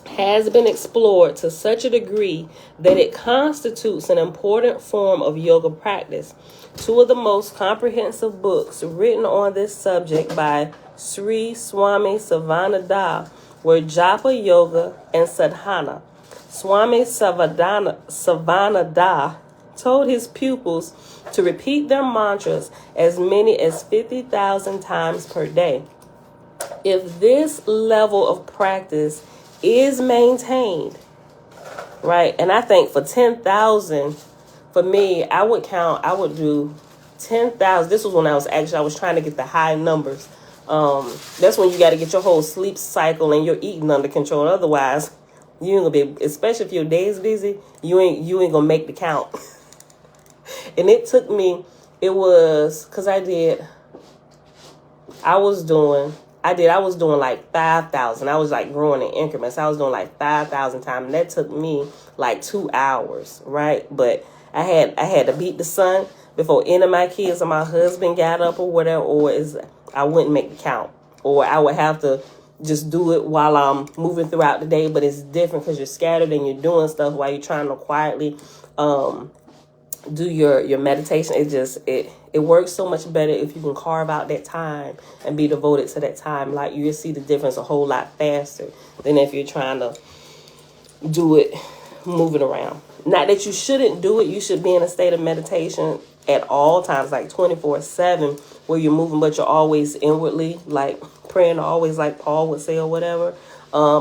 has been explored to such a degree that it constitutes an important form of yoga practice. Two of the most comprehensive books written on this subject by Sri Swami Savananda were Japa Yoga and Sadhana. Swami Savananda told his pupils to repeat their mantras as many as 50,000 times per day. If this level of practice is maintained, right? And I think for 10,000, for me, I would do 10,000. This was when I was trying to get the high numbers. That's when you got to get your whole sleep cycle and your eating under control. Otherwise, you ain't gonna be, especially if your day's busy, you ain't gonna make the count. And it took me, I was doing like 5,000. I was like growing in increments. I was doing like 5,000 times, and that took me like 2 hours, right? But I had to beat the sun before any of my kids or my husband got up or whatever, I wouldn't make the count, or I would have to just do it while I'm moving throughout the day. But it's different because you're scattered and you're doing stuff while you're trying to quietly do your meditation. It works so much better if you can carve out that time and be devoted to that time. Like, you'll see the difference a whole lot faster than if you're trying to do it moving around. Not that you shouldn't do it. You should be in a state of meditation at all times, like 24/7, where you're moving, but you're always inwardly, like praying, always, like Paul would say or whatever.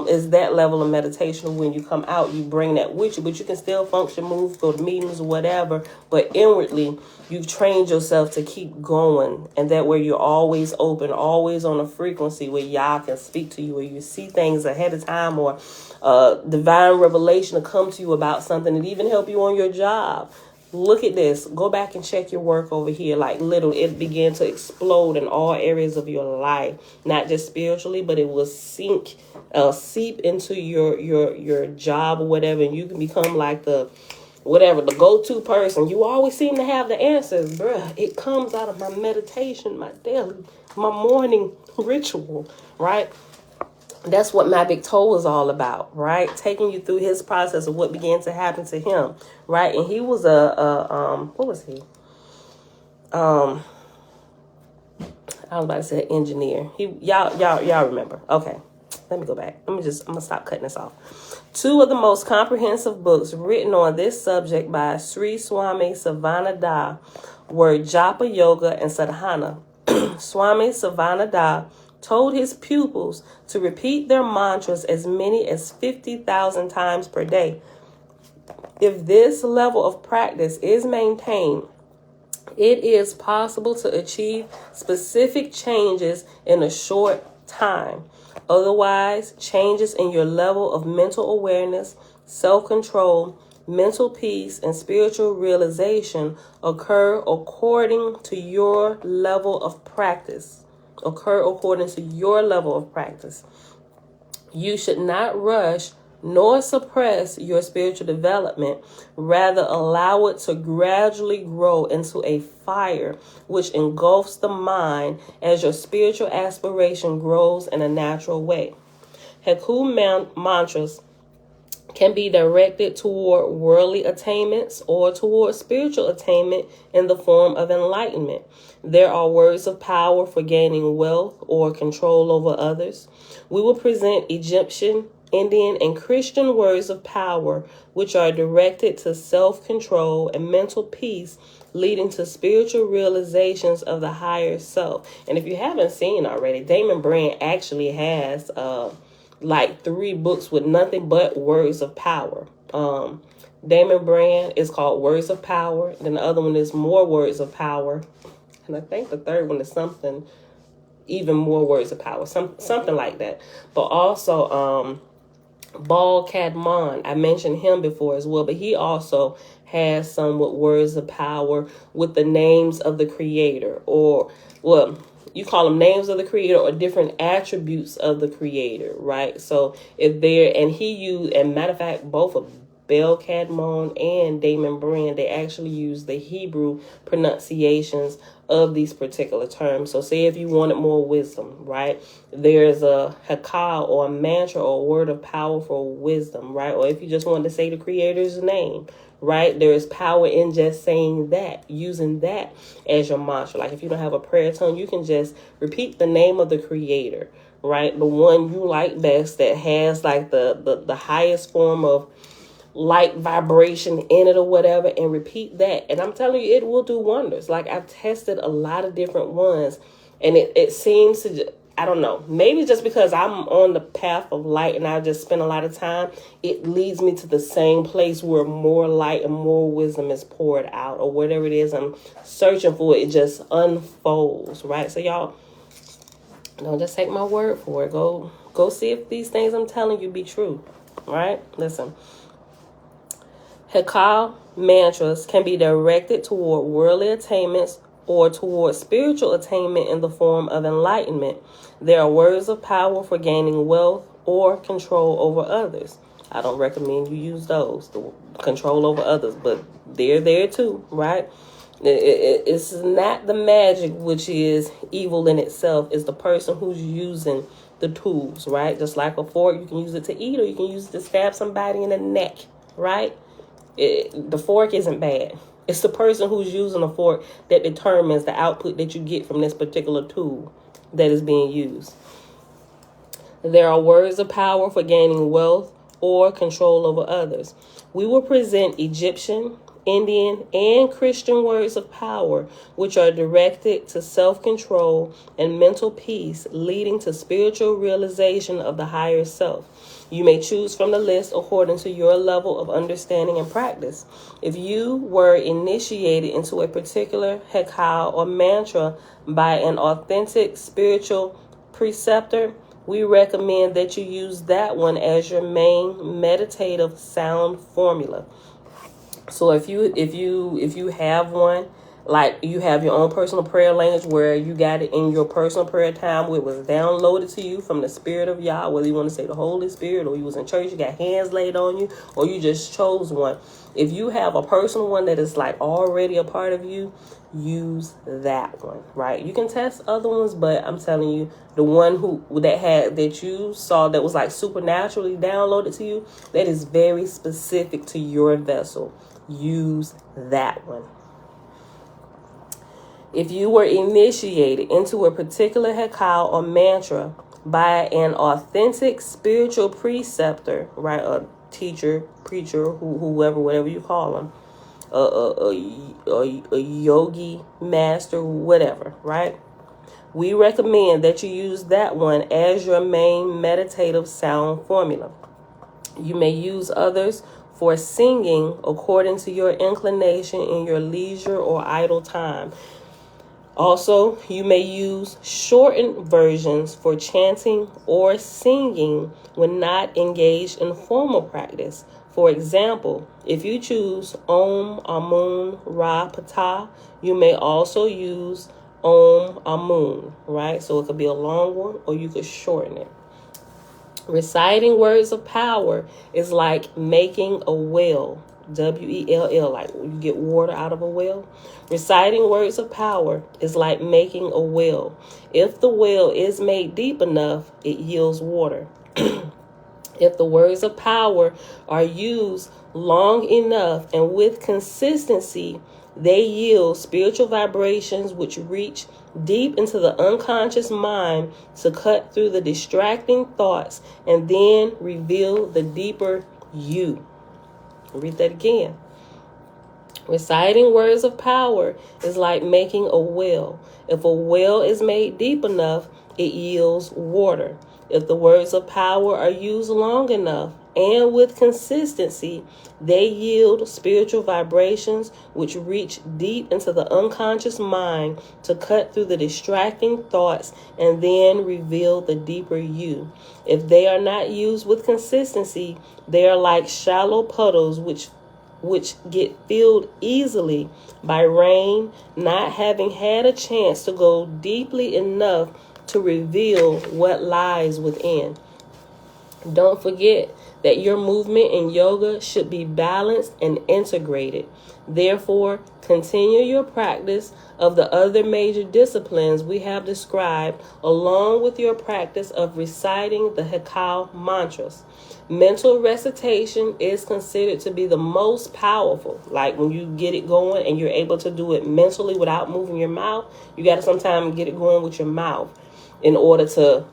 Is that level of meditation. When you come out, you bring that with you, but you can still function, move, go to meetings or whatever. But inwardly, you've trained yourself to keep going, and that way you're always open, always on a frequency where Yah can speak to you, where you see things ahead of time, or divine revelation to come to you about something and even help you on your job. Look at this. Go back and check your work over here. Like, literally, it began to explode in all areas of your life, not just spiritually, but it will seep into your job or whatever, and you can become like the go-to person. You always seem to have the answers, bruh. It comes out of my meditation, my morning ritual, right? That's what my big toe was all about, right? Taking you through his process of what began to happen to him, right? And he was what was he? I was about to say engineer. Y'all remember? Okay, let me go back. I'm gonna stop cutting this off. Two of the most comprehensive books written on this subject by Sri Swami Savananda were Japa Yoga and Sadhana. Swami Savananda told his pupils to repeat their mantras as many as 50,000 times per day. If this level of practice is maintained, it is possible to achieve specific changes in a short time. Otherwise, changes in your level of mental awareness, self-control, mental peace, and spiritual realization occur according to your level of practice. You should not rush nor suppress your spiritual development. Rather, allow it to gradually grow into a fire which engulfs the mind as your spiritual aspiration grows in a natural way. Haiku mantras can be directed toward worldly attainments or toward spiritual attainment in the form of enlightenment. There are words of power for gaining wealth or control over others. We will present Egyptian, Indian, and Christian words of power, which are directed to self-control and mental peace, leading to spiritual realizations of the higher self. And if you haven't seen already, Damon Brand actually has like 3 books with nothing but words of power. Damon Brand is called Words of Power. Then the other one is More Words of Power. And I think the third one is something even more words of power, something like that. But also Bal Kadmon, I mentioned him before as well, but he also has some with words of power with the names of the creator, or well, you call them names of the creator or different attributes of the creator, right? So if they're, and he used, and matter of fact, both of Bal Kadmon and Damon Brand, they actually use the Hebrew pronunciations of these particular terms. So say if you wanted more wisdom, right, there's a hekau or a mantra or a word of power for wisdom, right? Or if you just wanted to say the creator's name, right, there is power in just saying that, using that as your mantra. Like if you don't have a prayer tongue, you can just repeat the name of the creator, right? The one you like best, that has like the highest form of light vibration in it or whatever, and repeat that. And I'm telling you, it will do wonders. Like I've tested a lot of different ones, and it seems to, I don't know, maybe just because I'm on the path of light and I just spend a lot of time, it leads me to the same place where more light and more wisdom is poured out, or whatever it is I'm searching for, it just unfolds, right? So y'all, don't just take my word for it. Go see if these things I'm telling you be true, right? Listen. Hekau mantras can be directed toward worldly attainments or toward spiritual attainment in the form of enlightenment. There are words of power for gaining wealth or control over others. I don't recommend you use those, the control over others, but they're there too, right? It's not the magic which is evil in itself. It's the person who's using the tools, right? Just like a fork, you can use it to eat, or you can use it to stab somebody in the neck, right? The fork isn't bad. It's the person who's using a fork that determines the output that you get from this particular tool that is being used. There are words of power for gaining wealth or control over others. We will present Egyptian, Indian, and Christian words of power, which are directed to self-control and mental peace, leading to spiritual realization of the higher self. You may choose from the list according to your level of understanding and practice. If you were initiated into a particular hekau or mantra by an authentic spiritual preceptor, we recommend that you use that one as your main meditative sound formula. So if you have one, like you have your own personal prayer language where you got it in your personal prayer time where it was downloaded to you from the Spirit of Yah, whether you want to say the Holy Spirit, or you was in church, you got hands laid on you, or you just chose one. If you have a personal one that is like already a part of you, use that one, right? You can test other ones, but I'm telling you, the one that you saw that was like supernaturally downloaded to you, that is very specific to your vessel. Use that one. If you were initiated into a particular hekau or mantra by an authentic spiritual preceptor, right, a teacher, preacher, whoever, whatever you call them, a yogi master, whatever, right? We recommend that you use that one as your main meditative sound formula. You may use others for singing according to your inclination in your leisure or idle time. Also, you may use shortened versions for chanting or singing when not engaged in formal practice. For example, if you choose Om Amun Ra Pata, you may also use Om Amun, right? So it could be a long one or you could shorten it. Reciting words of power is like making a well. W-E-L-L, like you get water out of a well. Reciting words of power is like making a well. If the well is made deep enough, it yields water. If the words of power are used long enough and with consistency, they yield spiritual vibrations which reach deep into the unconscious mind to cut through the distracting thoughts and then reveal the deeper you. Read that again. Reciting words of power is like making a well. If a well is made deep enough, it yields water. If the words of power are used long enough and with consistency, they yield spiritual vibrations which reach deep into the unconscious mind to cut through the distracting thoughts and then reveal the deeper you. If they are not used with consistency, they are like shallow puddles which get filled easily by rain, not having had a chance to go deeply enough to reveal what lies within. Don't forget that your movement in yoga should be balanced and integrated. Therefore, continue your practice of the other major disciplines we have described, along with your practice of reciting the Hekau mantras. Mental recitation is considered to be the most powerful. Like when you get it going and you're able to do it mentally without moving your mouth, you got to sometimes get it going with your mouth in order to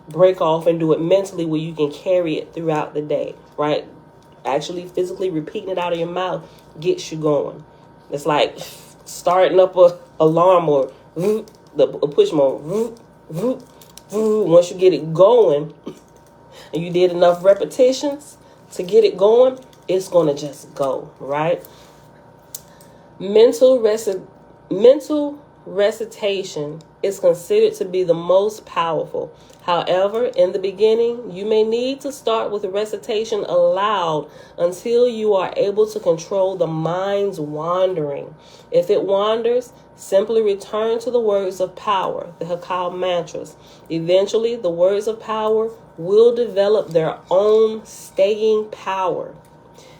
break off and do it mentally where you can carry it throughout the day, right? Actually physically repeating it out of your mouth gets you going. It's like starting up a alarm or a push mode. Once you get it going and you did enough repetitions to get it going, it's going to just go, right? Mental recitation is considered to be the most powerful. However, in the beginning, you may need to start with recitation aloud until you are able to control the mind's wandering. If it wanders, simply return to the words of power, the Hekau mantras. Eventually, the words of power will develop their own staying power.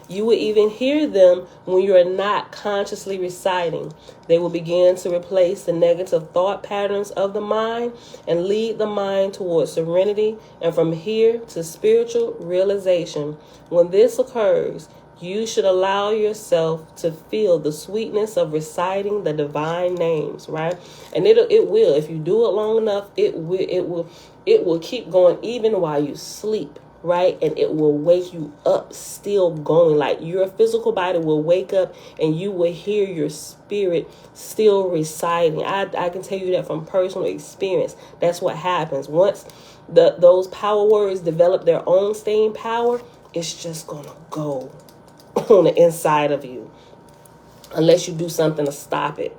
You will even hear them when you are not consciously reciting. They will begin to replace the negative thought patterns of the mind and lead the mind towards serenity and from here to spiritual realization. When this occurs, you should allow yourself to feel the sweetness of reciting the divine names, right? And it will. If you do it long enough, it will keep going even while you sleep. Right? And it will wake you up still going. Like your physical body will wake up and you will hear your spirit still reciting. I can tell you that from personal experience. That's what happens. Once those power words develop their own staying power, it's just going to go on the inside of you. Unless you do something to stop it.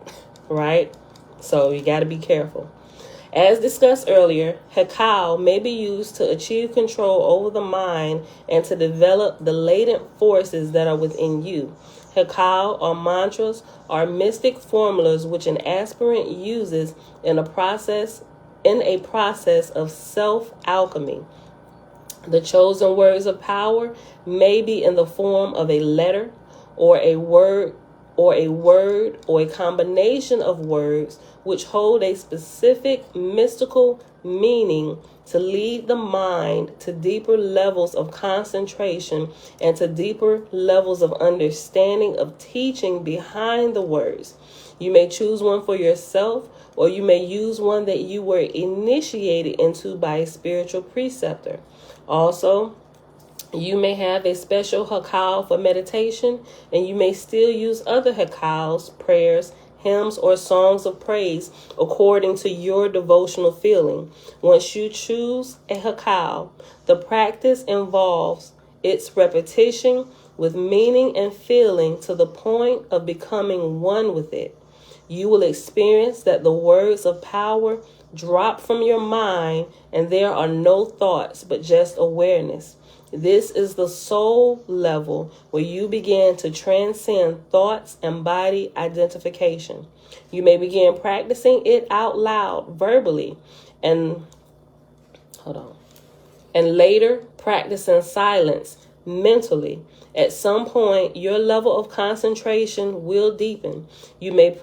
Right? So you got to be careful. As discussed earlier, Hekau may be used to achieve control over the mind and to develop the latent forces that are within you. Hekau or mantras are mystic formulas which an aspirant uses in a process of self-alchemy. The chosen words of power may be in the form of a letter or a word or a combination of words which hold a specific mystical meaning to lead the mind to deeper levels of concentration and to deeper levels of understanding of teaching behind the words. You may choose one for yourself, or you may use one that you were initiated into by a spiritual preceptor. Also, You may have a special hekau for meditation, and you may still use other hekaus, prayers, hymns, or songs of praise according to your devotional feeling. Once you choose a hekau, the practice involves its repetition with meaning and feeling to the point of becoming one with it. You will experience that the words of power drop from your mind and there are no thoughts but just awareness. This is the soul level where you begin to transcend thoughts and body identification. You may begin practicing it out loud, verbally, and later practice in silence, mentally. At some point, your level of concentration will deepen. You may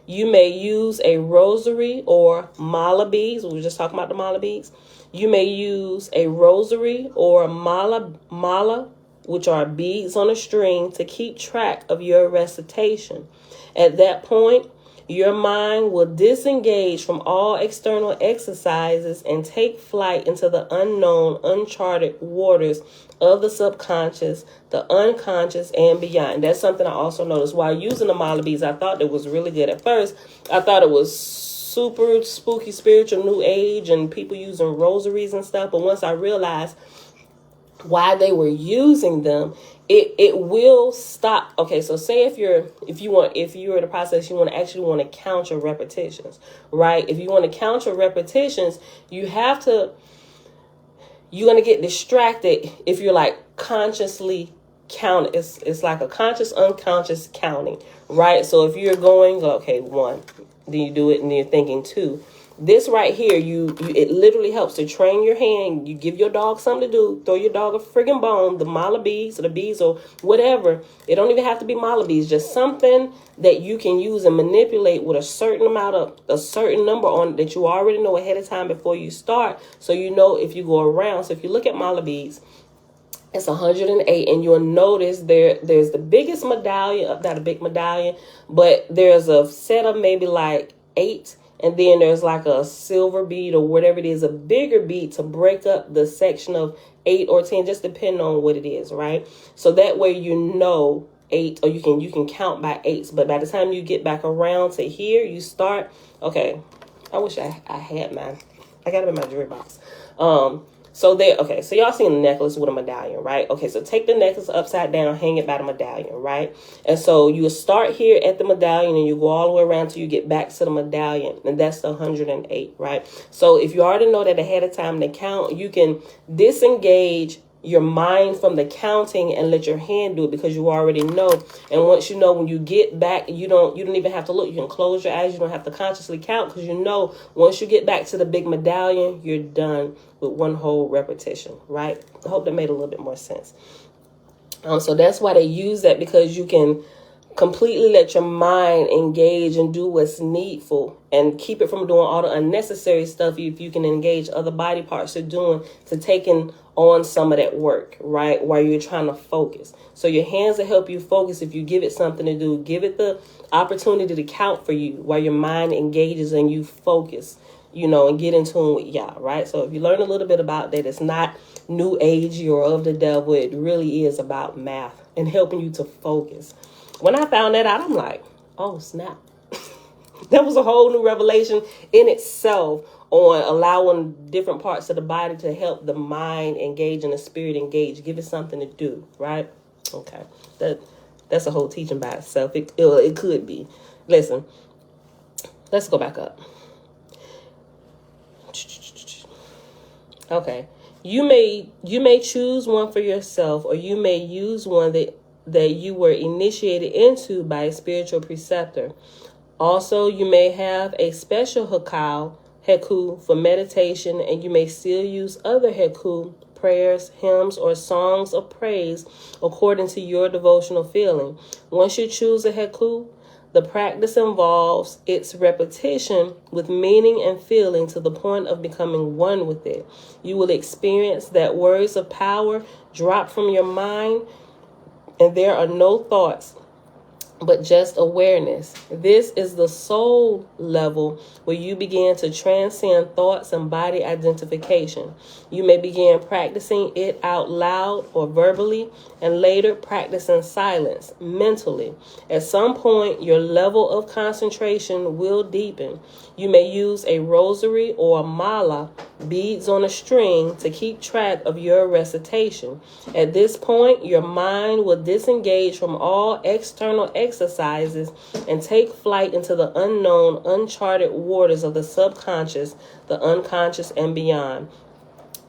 You may use a rosary or mala beads. We were just talking about the mala beads. You may use a rosary or mala, which are beads on a string, to keep track of your recitation. At that point, your mind will disengage from all external exercises and take flight into the unknown, uncharted waters of the subconscious, the unconscious, and beyond. That's something I also noticed while using the mala beads. I thought it was really good. At first, I thought it was super spooky, spiritual, new age, and people using rosaries and stuff. But once I realized why they were using them, it will stop. Okay, so say if you're in the process, you want to count your repetitions, right? If you want to count your repetitions, you're going to get distracted if you're like consciously count. It's like a conscious, unconscious counting, right? So if you're going, okay, 1, then you do it and then you're thinking 2. This right here, it literally helps to train your hand. You give your dog something to do, throw your dog a friggin' bone, the mala beads or the beads or whatever. It don't even have to be mala beads, just something that you can use and manipulate with a certain number on it that you already know ahead of time before you start. So you know if you go around. So if you look at mala beads, it's 108, and you'll notice there's the biggest medallion, not a big medallion, but there's a set of maybe like 8. And then there's like a silver bead or whatever it is, a bigger bead to break up the section of 8 or 10, just depending on what it is, right? So that way you know 8, or you can count by 8s. But by the time you get back around to here, you start. Okay, I wish I had mine. I got it in my jewelry box. So y'all seen the necklace with a medallion, right? Okay, so take the necklace upside down, hang it by the medallion, right? And so you start here at the medallion and you go all the way around till you get back to the medallion, and that's the 108, right? So if you already know that ahead of time to count, you can disengage your mind from the counting and let your hand do it because you already know. And once you know, when you get back, you don't even have to look. You can close your eyes. You don't have to consciously count because you know once you get back to the big medallion, you're done with one whole repetition, right? I hope that made a little bit more sense. So that's why they use that, because you can completely let your mind engage and do what's needful and keep it from doing all the unnecessary stuff. If you can engage other body parts to taking on some of that work, right, while you're trying to focus. So your hands will help you focus. If you give it something to do, give it the opportunity to count for you while your mind engages and you focus, and get in tune with Yah, right? So if you learn a little bit about that, it's not new agey or of the devil. It really is about math and helping you to focus. When I found that out, I'm like, oh, snap. That was a whole new revelation in itself on allowing different parts of the body to help the mind engage and the spirit engage. Give it something to do, right? Okay. That's a whole teaching by itself. It could be. Listen, let's go back up. Okay. You may choose one for yourself, or you may use one that you were initiated into by a spiritual preceptor. Also, you may have a special heku for meditation, and you may still use other heku, prayers, hymns, or songs of praise according to your devotional feeling. Once you choose a heku, the practice involves its repetition with meaning and feeling to the point of becoming one with it. You will experience that words of power drop from your mind and there are no thoughts but just awareness. This is the soul level where you begin to transcend thoughts and body identification. You may begin practicing it out loud or verbally, and later practice in silence, mentally. At some point, your level of concentration will deepen. You may use a rosary or a mala, beads on a string, to keep track of your recitation. At this point, your mind will disengage from all external exercises and take flight into the unknown, uncharted waters of the subconscious, the unconscious, and beyond.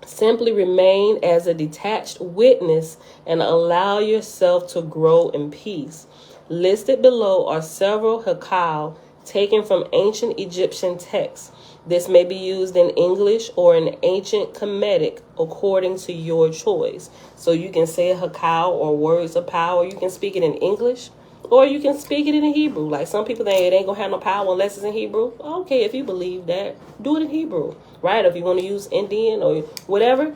Simply remain as a detached witness and allow yourself to grow in peace. Listed below are several hekau taken from ancient Egyptian texts. This may be used in English or in ancient Kemetic according to your choice. So you can say a hekau or words of power. You can speak it in English or you can speak it in Hebrew. Like some people think it ain't going to have no power unless it's in Hebrew. Okay, if you believe that, do it in Hebrew, right? If you want to use Indian or whatever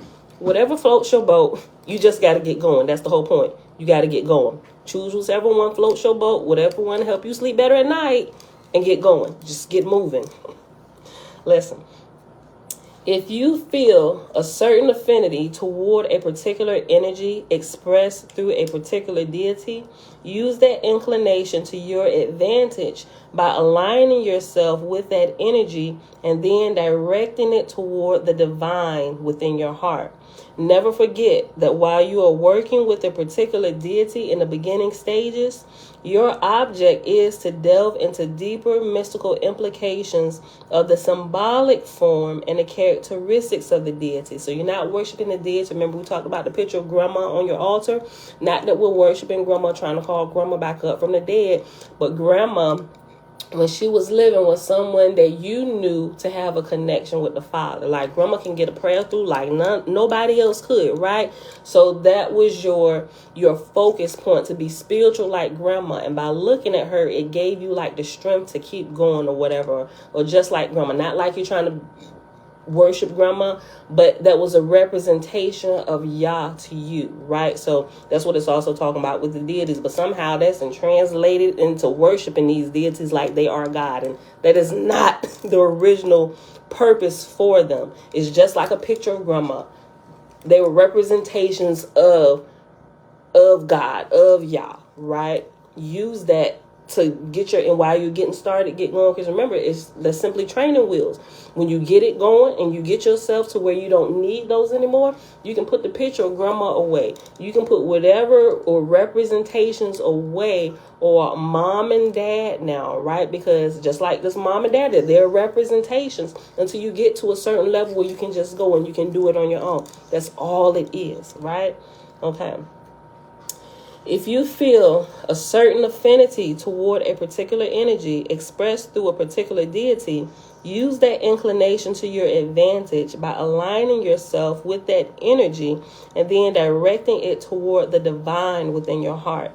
floats your boat, you just got to get going. That's the whole point. You got to get going. Choose whichever one floats your boat, whatever one help you sleep better at night, and get going. Just get moving. Listen, if you feel a certain affinity toward a particular energy expressed through a particular deity, use that inclination to your advantage by aligning yourself with that energy and then directing it toward the divine within your heart. Never forget that while you are working with a particular deity in the beginning stages, your object is to delve into deeper mystical implications of the symbolic form and the characteristics of the deity. So you're not worshiping the deity. Remember, we talked about the picture of grandma on your altar. Not that we're worshiping grandma, trying to call grandma back up from the dead, but grandma, when she was living, was someone that you knew to have a connection with the Father. Like grandma can get a prayer through like nobody else could, right? So that was your focus point, to be spiritual like grandma. And by looking at her, it gave you like the strength to keep going or whatever. Or just like grandma, not like you're trying to worship grandma, but that was a representation of Yah to you, right? So that's what it's also talking about with the deities, but somehow that's translated into worshiping these deities like they are God, and that is not the original purpose for them. It's just like a picture of grandma. They were representations of God, of Yah, right? Use that to get your, and while you're getting started, get going, because remember, it's the simply training wheels. When you get it going and you get yourself to where you don't need those anymore, you can put the picture of grandma away. You can put whatever or representations away, or mom and dad now, right? Because just like this mom and dad, they're representations until you get to a certain level where you can just go and you can do it on your own. That's all it is, right? Okay. If you feel a certain affinity toward a particular energy expressed through a particular deity, use that inclination to your advantage by aligning yourself with that energy and then directing it toward the divine within your heart.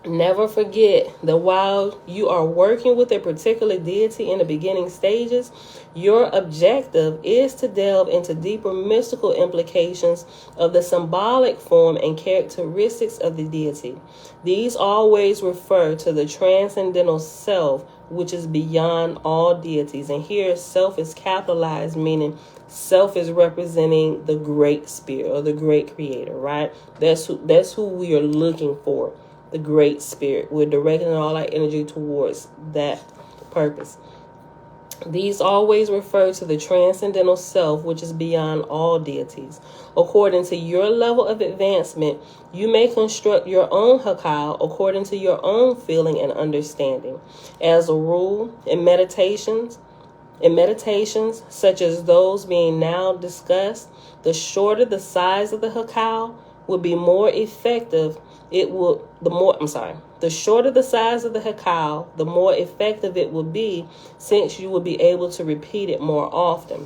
Never forget that while you are working with a particular deity in the beginning stages, your objective is to delve into deeper mystical implications of the symbolic form and characteristics of the deity. These always refer to the transcendental self, which is beyond all deities. And here, self is capitalized, meaning self is representing the great spirit or the great creator, right? That's who we are looking for. The great spirit. We're directing all our energy towards that purpose. These always refer to the transcendental self, which is beyond all deities. According to your level of advancement, you may construct your own hekau according to your own feeling and understanding. As a rule, in meditations such as those being now discussed, the shorter the size of the hekau will be more effective. The shorter the size of the hekau, the more effective it will be, since you will be able to repeat it more often.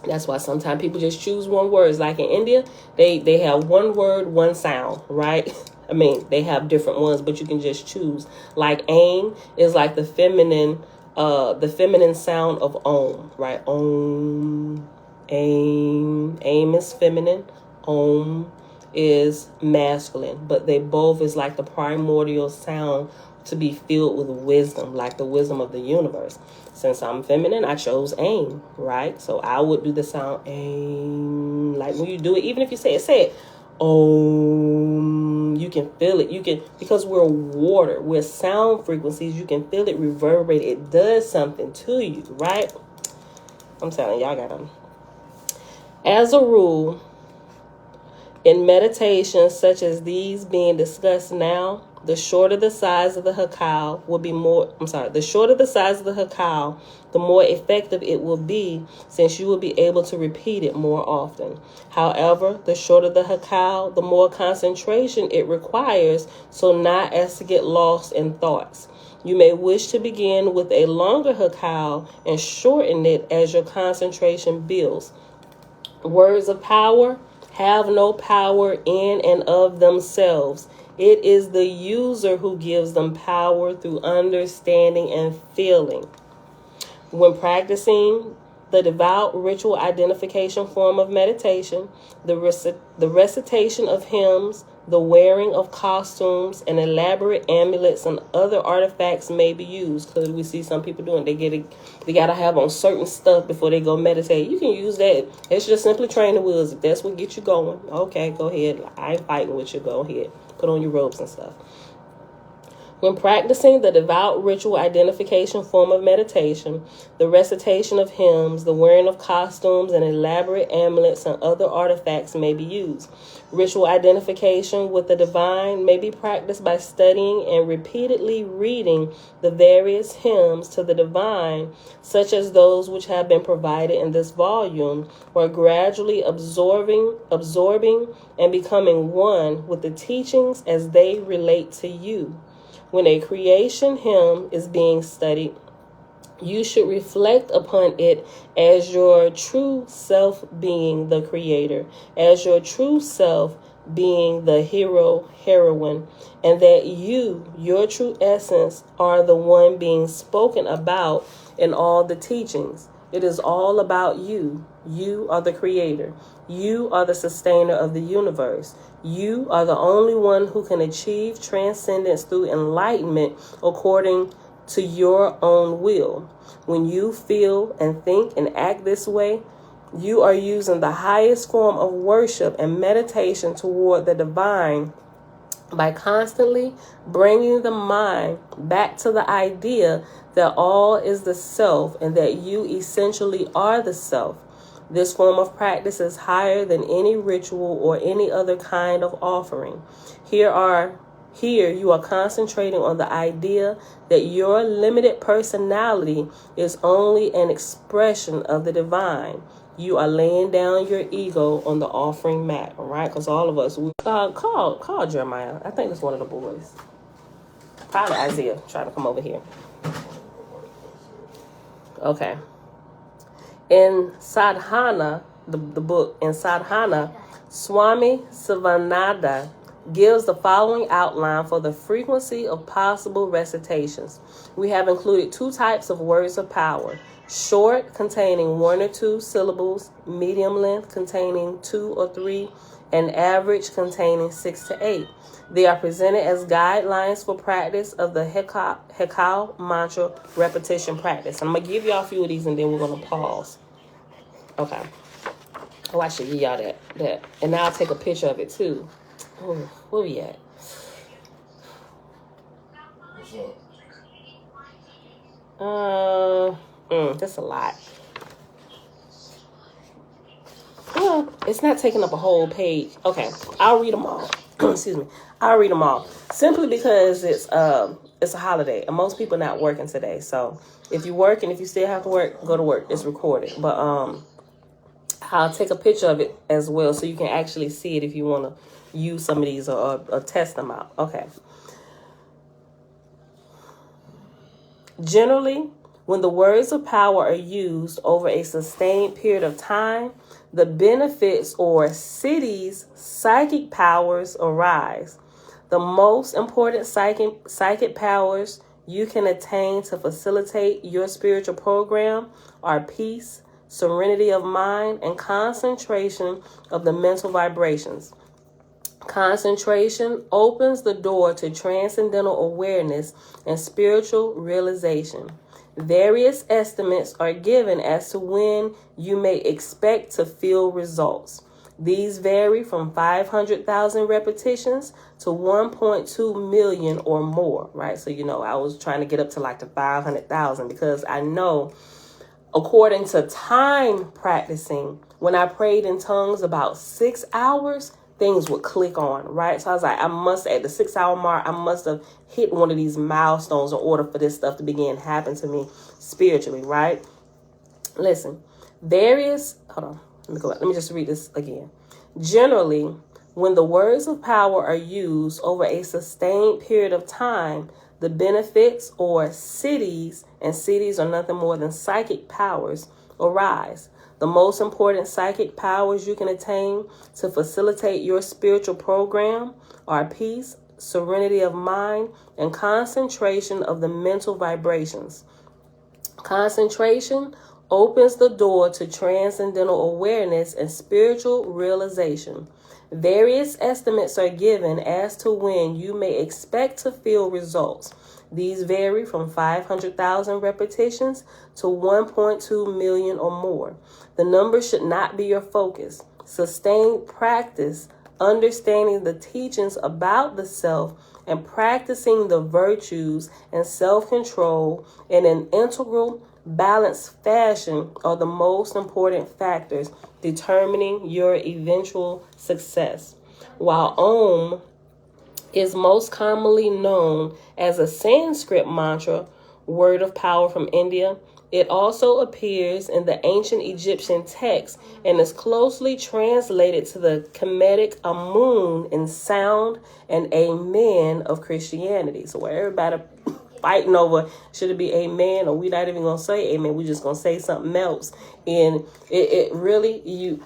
That's why sometimes people just choose one word. It's like in India, they have one word, one sound, right? I mean, they have different ones, but you can just choose. Like aim is like the feminine sound of om, right? Om, aim. Aim is feminine. Om is masculine, but they both is like the primordial sound to be filled with wisdom, like the wisdom of the universe. Since I'm feminine, I chose aim, right? So I would do the sound aim, like when you do it, even if you say it, Om, you can feel it. You can, because we're water, we're sound frequencies, you can feel it reverberate. It does something to you, right? I'm telling y'all, got them. As a rule, in meditations such as these being discussed now, the shorter the size of the hekau will be more, the shorter the size of the hekau, the more effective it will be, since you will be able to repeat it more often. However, the shorter the hekau, the more concentration it requires, so not as to get lost in thoughts. You may wish to begin with a longer hekau and shorten it as your concentration builds. Words of power have no power in and of themselves. It is the user who gives them power through understanding and feeling. When practicing the devout ritual identification form of meditation, the recitation of hymns, the wearing of costumes, and elaborate amulets and other artifacts may be used. Because we see some people doing, they gotta have on certain stuff before they go meditate. You can use that. It's just simply train the wheels. If that's what gets you going, okay, go ahead. I ain't fighting with you. Go ahead. Put on your robes and stuff. When practicing the devout ritual identification form of meditation, the recitation of hymns, the wearing of costumes, and elaborate amulets and other artifacts may be used. Ritual identification with the divine may be practiced by studying and repeatedly reading the various hymns to the divine, such as those which have been provided in this volume, or gradually absorbing and becoming one with the teachings as they relate to you. When a creation hymn is being studied, you should reflect upon it as your true self being the creator, as your true self being the hero, heroine, and that you, your true essence, are the one being spoken about in all the teachings. It is all about you. You are the creator. You are the sustainer of the universe. You are the only one who can achieve transcendence through enlightenment according to your own will. When you feel and think and act this way, you are using the highest form of worship and meditation toward the divine by constantly bringing the mind back to the idea that all is the self and that you essentially are the self. This form of practice is higher than any ritual or any other kind of offering. Here you are concentrating on the idea that your limited personality is only an expression of the divine. You are laying down your ego on the offering mat, all right? Because all of us, we call Jeremiah. I think it's one of the boys. Probably Isaiah trying to come over here. Okay. In Sadhana, the book, in Sadhana, Swami Sivananda gives the following outline for the frequency of possible recitations. We have included 2 types of words of power: short, containing 1 or 2 syllables; medium length, containing 2 or 3; and average, containing 6 to 8. They are presented as guidelines for practice of the Hekau mantra repetition practice. I'm going to give y'all a few of these and then we're going to pause. Okay. Oh, I should give y'all that. And now I'll take a picture of it too. Oh, where we at? That's a lot. Well, it's not taking up a whole page. Okay, I'll read them all. Excuse me. I'll read them all. Simply because it's a holiday and most people not working today. So if you work and if you still have to work, go to work. It's recorded. But I'll take a picture of it as well so you can actually see it if you want to use some of these or test them out. Okay. Generally, when the words of power are used over a sustained period of time, the benefits or Siddhis, psychic powers, arise. The most important psychic powers you can attain to facilitate your spiritual program are peace, serenity of mind, and concentration of the mental vibrations. Concentration opens the door to transcendental awareness and spiritual realization. Various estimates are given as to when you may expect to feel results. These vary from 500,000 repetitions to 1.2 million or more, right? So, I was trying to get up to like the 500,000 because I know, according to time practicing, when I prayed in tongues about 6 hours, things would click on, right? So I was like, at the 6 hour mark, I must have hit one of these milestones in order for this stuff to begin happening to me spiritually, right? Listen, hold on, let me just read this again. Generally, when the words of power are used over a sustained period of time, the benefits or siddhis, and siddhis are nothing more than psychic powers, arise. The most important psychic powers you can attain to facilitate your spiritual program are peace, serenity of mind, and concentration of the mental vibrations. Concentration opens the door to transcendental awareness and spiritual realization. Various estimates are given as to when you may expect to feel results. These vary from 500,000 repetitions to 1.2 million or more. The number should not be your focus. Sustained practice, understanding the teachings about the self, and practicing the virtues and self-control in an integral, balanced fashion are the most important factors determining your eventual success. While Om is most commonly known as a Sanskrit mantra, word of power from India, it also appears in the ancient Egyptian text and is closely translated to the Kemetic Amun in sound and Amen of Christianity. So where everybody fighting over, should it be amen, or we're not even going to say amen, we're just going to say something else. And it really,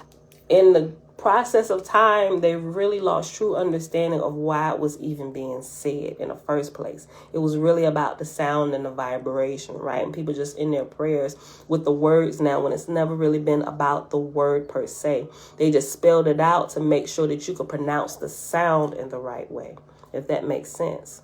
in the process of time, they really lost true understanding of why it was even being said in the first place. It was really about the sound and the vibration, right? And people just in their prayers with the words now, when it's never really been about the word per se. They just spelled it out to make sure that you could pronounce the sound in the right way, if that makes sense.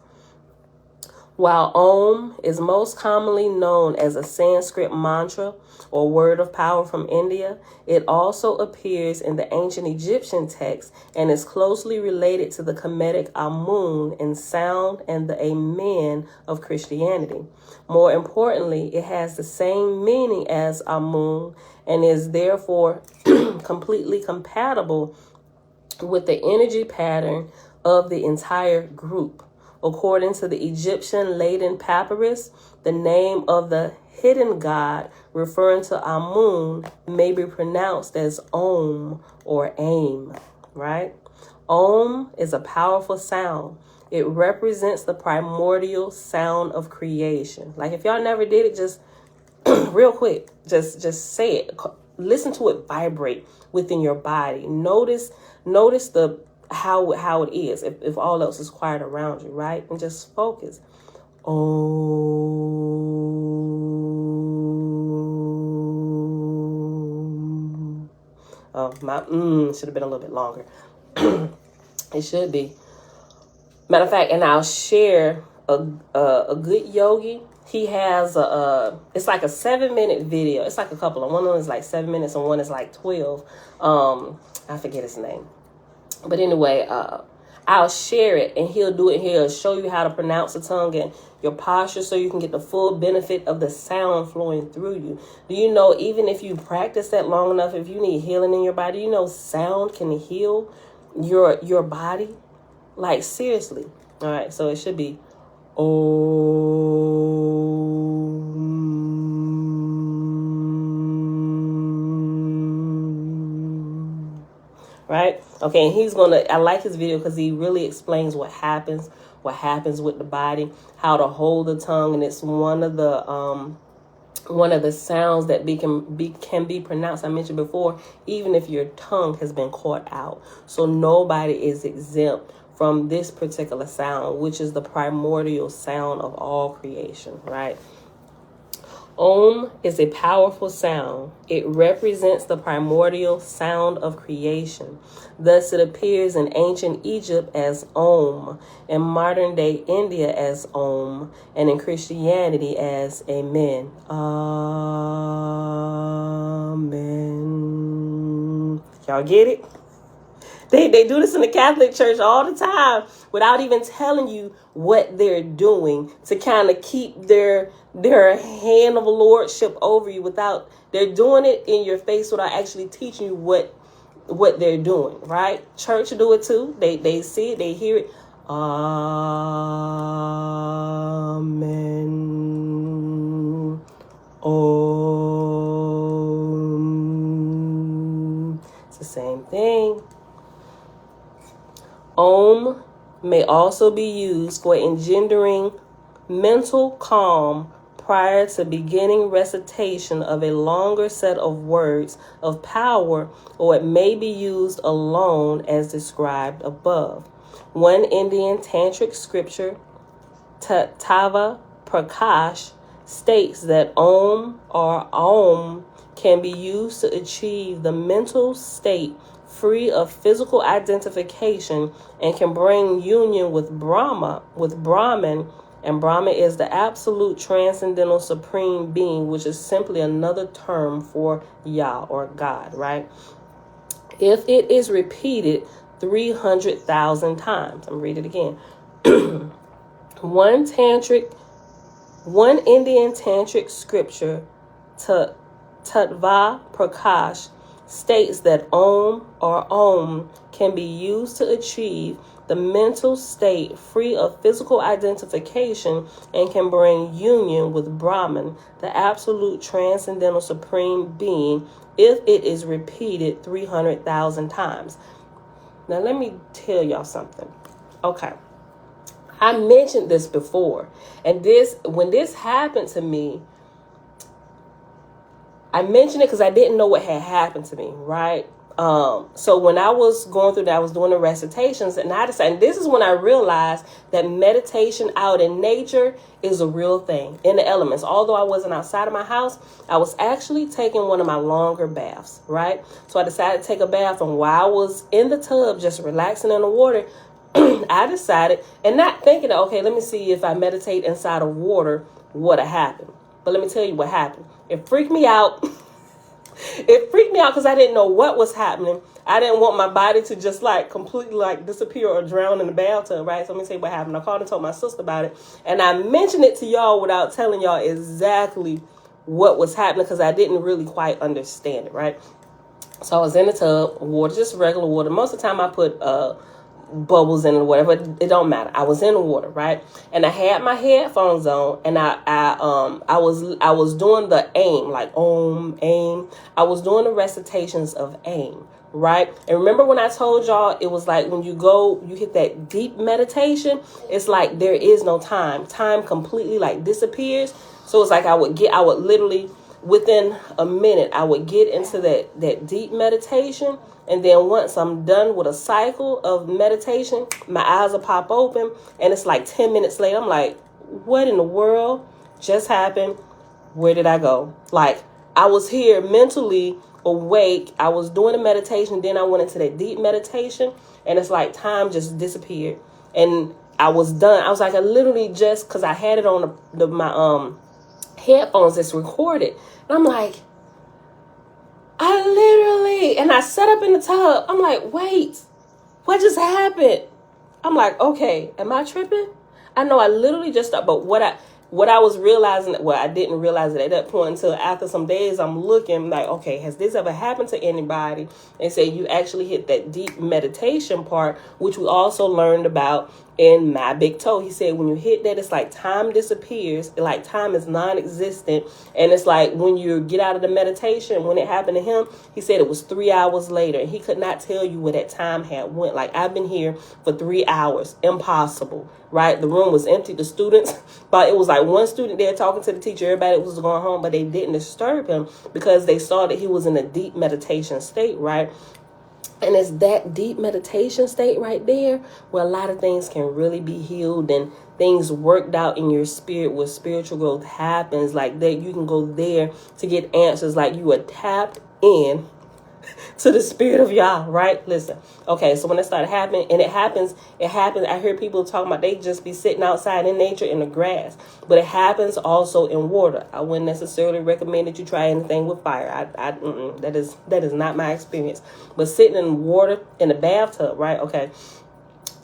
While Om is most commonly known as a Sanskrit mantra or word of power from India, it also appears in the ancient Egyptian text and is closely related to the Kemetic Amun in sound and the Amen of Christianity. More importantly, it has the same meaning as Amun and is therefore completely compatible with the energy pattern of the entire group. According to the Egyptian Laden Papyrus, the name of the hidden god referring to Amun may be pronounced as Om or Aim, right? Om is a powerful sound. It represents the primordial sound of creation. Like if y'all never did it, just real quick, just say it. Listen to it vibrate within your body. Notice the how it is if all else is quiet around you, right? And just focus. Oh, my should have been a little bit longer. It should be. Matter of fact, and I'll share a good yogi. He has it's like a 7-minute video. It's like a couple of one of them is like 7 minutes and one is like 12. I forget his name. But anyway, I'll share it and he'll do it. He'll show you how to pronounce the tongue and your posture so you can get the full benefit of the sound flowing through you. Do you know, even if you practice that long enough, if you need healing in your body, you know, sound can heal your body. Like seriously. All right. So it should be, right? Okay, and I like his video because he really explains what happens with the body, how to hold the tongue, and it's one of the sounds that can be pronounced. I mentioned before, even if your tongue has been caught out. So nobody is exempt from this particular sound, which is the primordial sound of all creation, right? Om is a powerful sound. It represents the primordial sound of creation. Thus, it appears in ancient Egypt as Om, in modern-day India as Om, and in Christianity as Amen. Amen. Y'all get it? They do this in the Catholic Church all the time without even telling you what they're doing to kind of keep their hand of lordship over you. They're doing it in your face without actually teaching you what they're doing, right? Church do it too. They see it, they hear it. Amen. Om. It's the same thing. Om may also be used for engendering mental calm prior to beginning recitation of a longer set of words of power, or it may be used alone as described above. One Indian tantric scripture, Tava Prakash, states that Om or Om can be used to achieve the mental state free of physical identification and can bring union with Brahman, and Brahman is the absolute transcendental supreme being, which is simply another term for Yah or God, right? If it is repeated 300,000 times, I'm read it again. One Indian tantric scripture, Tattva Prakash, states that Om or Om can be used to achieve the mental state free of physical identification and can bring union with Brahman, the absolute transcendental supreme being, if it is repeated 300,000 times. Now let me tell y'all something. Okay. I mentioned this before, and when this happened to me, I mentioned it because I didn't know what had happened to me, right? So when I was going through that, I was doing the recitations, and I decided, and this is when I realized that meditation out in nature is a real thing, in the elements. Although I wasn't outside of my house, I was actually taking one of my longer baths, right? So I decided to take a bath, and while I was in the tub, just relaxing in the water, I decided, and not thinking, okay, let me see if I meditate inside of water, what'll happen. But let me tell you what happened. It freaked me out. It freaked me out because I didn't know what was happening. I didn't want my body to just completely disappear or drown in the bathtub, right? So let me tell you what happened. I called and told my sister about it. And I mentioned it to y'all without telling y'all exactly what was happening because I didn't really quite understand it, right? So I was in the tub, water, just regular water. Most of the time I put bubbles in or whatever, it don't matter. I was in the water, right? And I had my headphones on, and I was doing the aim, like Om, aim. I was doing the recitations of aim, right? And remember when I told y'all it was like when you hit that deep meditation, it's like there is no time. Time completely disappears. So it's like I would literally within a minute, I would get into that deep meditation. And then once I'm done with a cycle of meditation, my eyes will pop open. And it's 10 minutes later, I'm like, what in the world just happened? Where did I go? I was here mentally awake. I was doing the meditation. Then I went into that deep meditation. And it's like time just disappeared. And I was done. I was I literally just, because I had it on my headphones that's recorded. And I'm like, and I sat up in the tub. I'm like, wait, what just happened? I'm like, okay, am I tripping? I know I literally just stopped, but what I was realizing, I didn't realize it at that point until after some days. I'm looking okay, has this ever happened to anybody? And say you actually hit that deep meditation part, which we also learned about in My Big Toe. He said when you hit that, it's like time disappears, like time is non-existent. And it's like when you get out of the meditation, when it happened to him, he said it was 3 hours later, and he could not tell you where that time had went. I've been here for 3 hours, impossible, right? The room was empty. The students, but it was one student there talking to the teacher. Everybody was going home, but they didn't disturb him because they saw that he was in a deep meditation state, right? And it's that deep meditation state right there where a lot of things can really be healed and things worked out in your spirit, where spiritual growth happens. Like that, you can go there to get answers, like you are tapped in to the spirit of Yah, right? Listen. Okay, so when it started happening, and it happens. I hear people talking about they just be sitting outside in nature in the grass, but it happens also in water. I wouldn't necessarily recommend that you try anything with fire. That is not my experience. But sitting in water in the bathtub, right? Okay.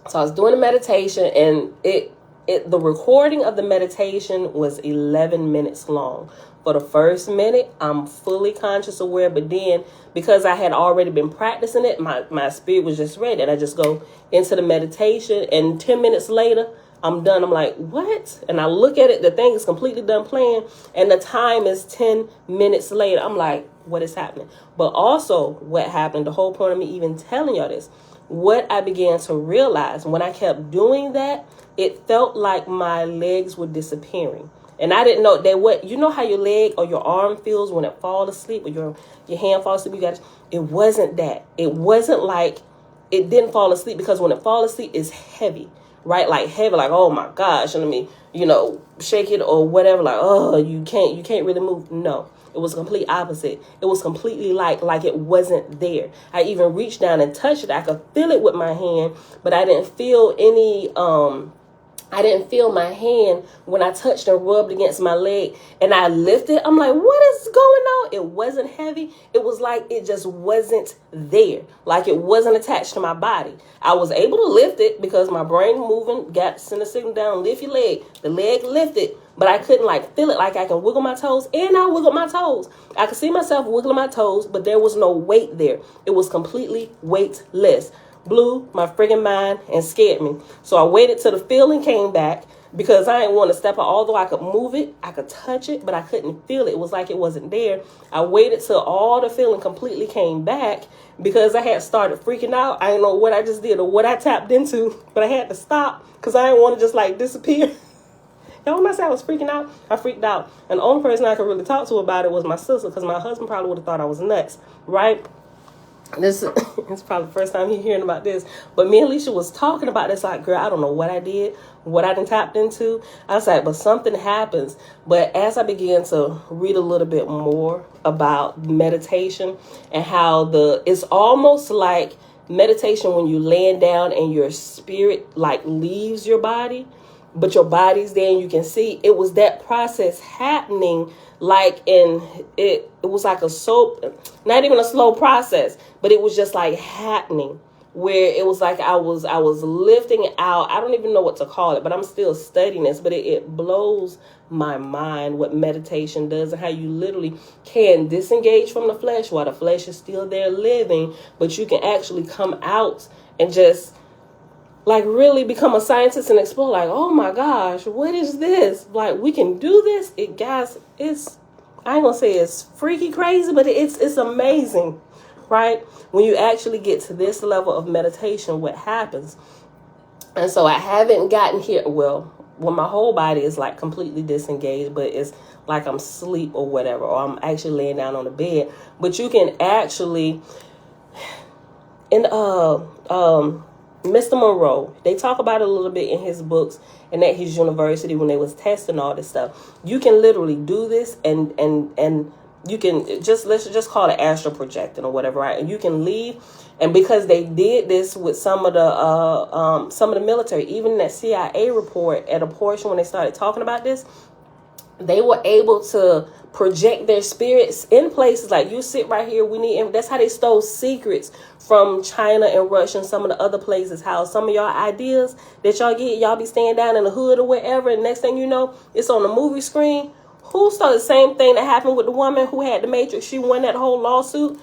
So I was doing a meditation, and the recording of the meditation was 11 minutes long. For the first minute, I'm fully conscious aware, but then because I had already been practicing it, my spirit was just ready, and I just go into the meditation, and 10 minutes later, I'm done. I'm like, what? And I look at it, the thing is completely done playing, and the time is 10 minutes later. I'm like, what is happening? But also what happened, the whole point of me even telling y'all this, what I began to realize when I kept doing that, it felt like my legs were disappearing. And I didn't know that what, you know how your leg or your arm feels when it falls asleep, or your hand falls asleep, it wasn't that. It wasn't like it didn't fall asleep, because when it falls asleep, it's heavy, right? Like heavy, like, oh my gosh, let me, shake it or whatever, like, oh, you can't really move. No, it was complete opposite. It was completely like it wasn't there. I even reached down and touched it. I could feel it with my hand, but I didn't feel my hand when I touched and rubbed against my leg, and I lifted. I'm like, what is going on? It wasn't heavy. It was like it just wasn't there. Like it wasn't attached to my body. I was able to lift it because my brain moving, sent a signal down, lift your leg. The leg lifted, but I couldn't feel it like I can wiggle my toes, and I wiggled my toes. I could see myself wiggling my toes, but there was no weight there. It was completely weightless. Blew my friggin' mind and scared me. So I waited till the feeling came back, because I didn't want to step out. Although I could move it, I could touch it, but I couldn't feel it. It was like it wasn't there. I waited till all the feeling completely came back, because I had started freaking out. I didn't know what I just did or what I tapped into, but I had to stop because I didn't want to just disappear. Y'all, when I say I was freaking out, I freaked out. And the only person I could really talk to about it was my sister, because my husband probably would have thought I was nuts, right? This is probably the first time he's hearing about this, but me and Alicia was talking about this, like, girl, I don't know what I did, what I done tapped into. I was like, but something happens. But as I began to read a little bit more about meditation and how it's almost like meditation when you laying down and your spirit leaves your body, but your body's there and you can see. It was that process happening, it was like not even a slow process, but it was just happening, where it was like I was lifting out. I don't even know what to call it, but I'm still studying this, but it blows my mind what meditation does, and how you literally can disengage from the flesh while the flesh is still there living, but you can actually come out and just really become a scientist and explore, oh my gosh, what is this? We can do this. Guys, I ain't gonna say it's freaky crazy, but it's amazing, right? When you actually get to this level of meditation, what happens? And so I haven't gotten here, when my whole body is completely disengaged, but it's like I'm asleep or whatever, or I'm actually laying down on the bed. But you can actually, Mr. Monroe, they talk about it a little bit in his books and at his university when they was testing all this stuff. You can literally do this, and you can let's just call it astral projecting or whatever, right? And you can leave, and because they did this with some of the military, even in that CIA report at a portion when they started talking about this, they were able to project their spirits in places like, you sit right here, that's how they stole secrets from China and Russia and some of the other places, how some of y'all ideas that y'all be staying down in the hood or wherever, and next thing you know, it's on the movie screen. Who started the same thing that happened with the woman who had the Matrix? She won that whole lawsuit.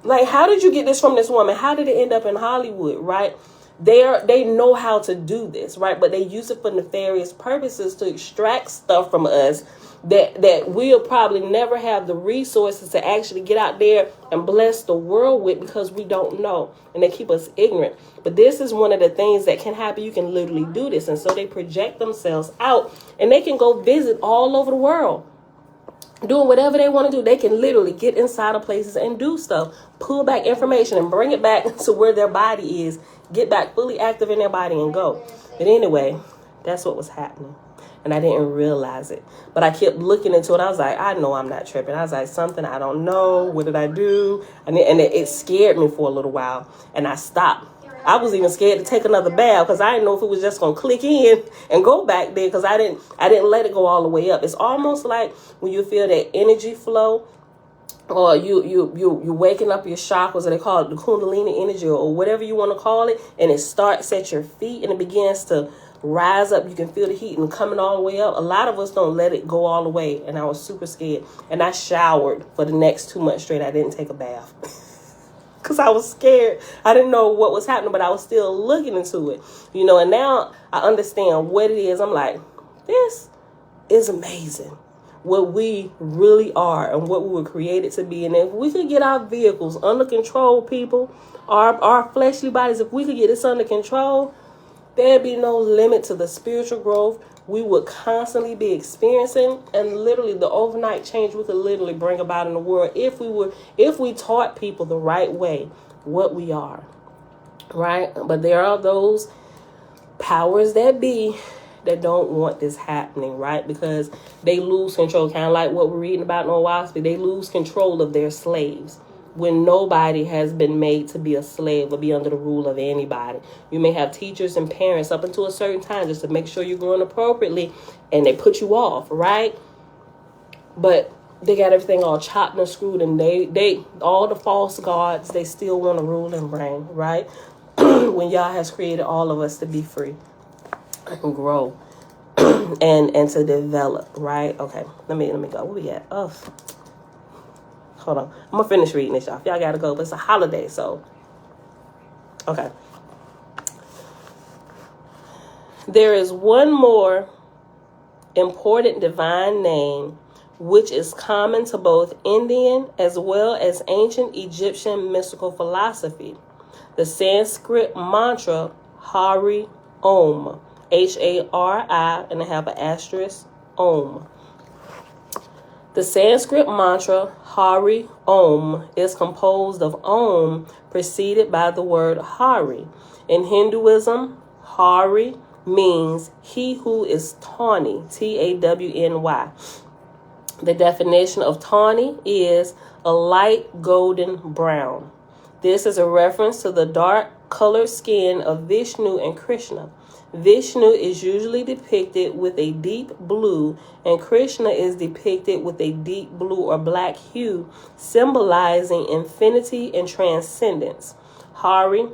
How did you get this from this woman? How did it end up in Hollywood, right? They know how to do this, right? But they use it for nefarious purposes to extract stuff from us that we'll probably never have the resources to actually get out there and bless the world with, because we don't know, and they keep us ignorant. But this is one of the things that can happen. You can literally do this, and so they project themselves out, and they can go visit all over the world. doing whatever they want to do. They can literally get inside of places and do stuff, pull back information and bring it back to where their body is, get back fully active in their body and go. But anyway, that's what was happening. And I didn't realize it. But I kept looking into it. I was like, I know I'm not tripping. I was like, something I don't know. What did I do? And it scared me for a little while. And I stopped. I was even scared to take another bath because I didn't know if it was just going to click in and go back there, because I didn't let it go all the way up. It's almost like when you feel that energy flow, or you waking up your chakras, or they call it the Kundalini energy, or whatever you want to call it, and it starts at your feet and it begins to rise up. You can feel the heat and coming all the way up. A lot of us don't let it go all the way, and I was super scared. And I showered for the next 2 months straight. I didn't take a bath because I was scared. I didn't know what was happening, but I was still looking into it, and now I understand what it is. I'm like, this is amazing, what we really are and what we were created to be. And if we could get our vehicles under control, people, our fleshly bodies, if we could get this under control, there'd be no limit to the spiritual growth we would constantly be experiencing, and literally the overnight change we could literally bring about in the world if we taught people the right way what we are, right? But there are those powers that be that don't want this happening, right? Because they lose control, kind of like what we're reading about in Oahspe. They lose control of their slaves when nobody has been made to be a slave or be under the rule of anybody. You may have teachers and parents up until a certain time just to make sure you're growing appropriately, and they put you off, right? But they got everything all chopped and screwed, and they all the false gods, they still want to rule and reign, right? When Yah has created all of us to be free and grow and to develop, right? Okay, let me go. Where we at? Oh, hold on. I'm going to finish reading this, y'all. Y'all got to go, but it's a holiday, so. Okay. There is one more important divine name which is common to both Indian as well as ancient Egyptian mystical philosophy. The Sanskrit mantra Hari Om. Hari, and I have an asterisk, Om. The Sanskrit mantra Hari Om is composed of Om preceded by the word Hari. In Hinduism, Hari means he who is tawny, Tawny. The definition of tawny is a light golden brown. This is a reference to the dark colored skin of Vishnu and Krishna. Vishnu is usually depicted with a deep blue, and Krishna is depicted with a deep blue or black hue, symbolizing infinity and transcendence. Hari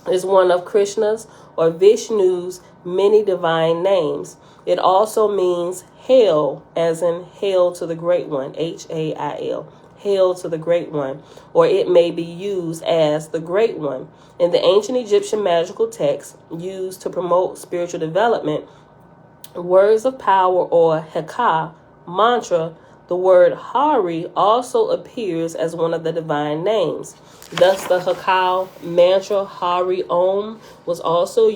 is one of Krishna's or Vishnu's many divine names. It also means hail, as in hail to the great one, Hail. Hail to the great one, or it may be used as the great one. In the ancient Egyptian magical texts used to promote spiritual development, words of power or Heka mantra, the word Hari also appears as one of the divine names. Thus, the Hekau mantra Hari Om was also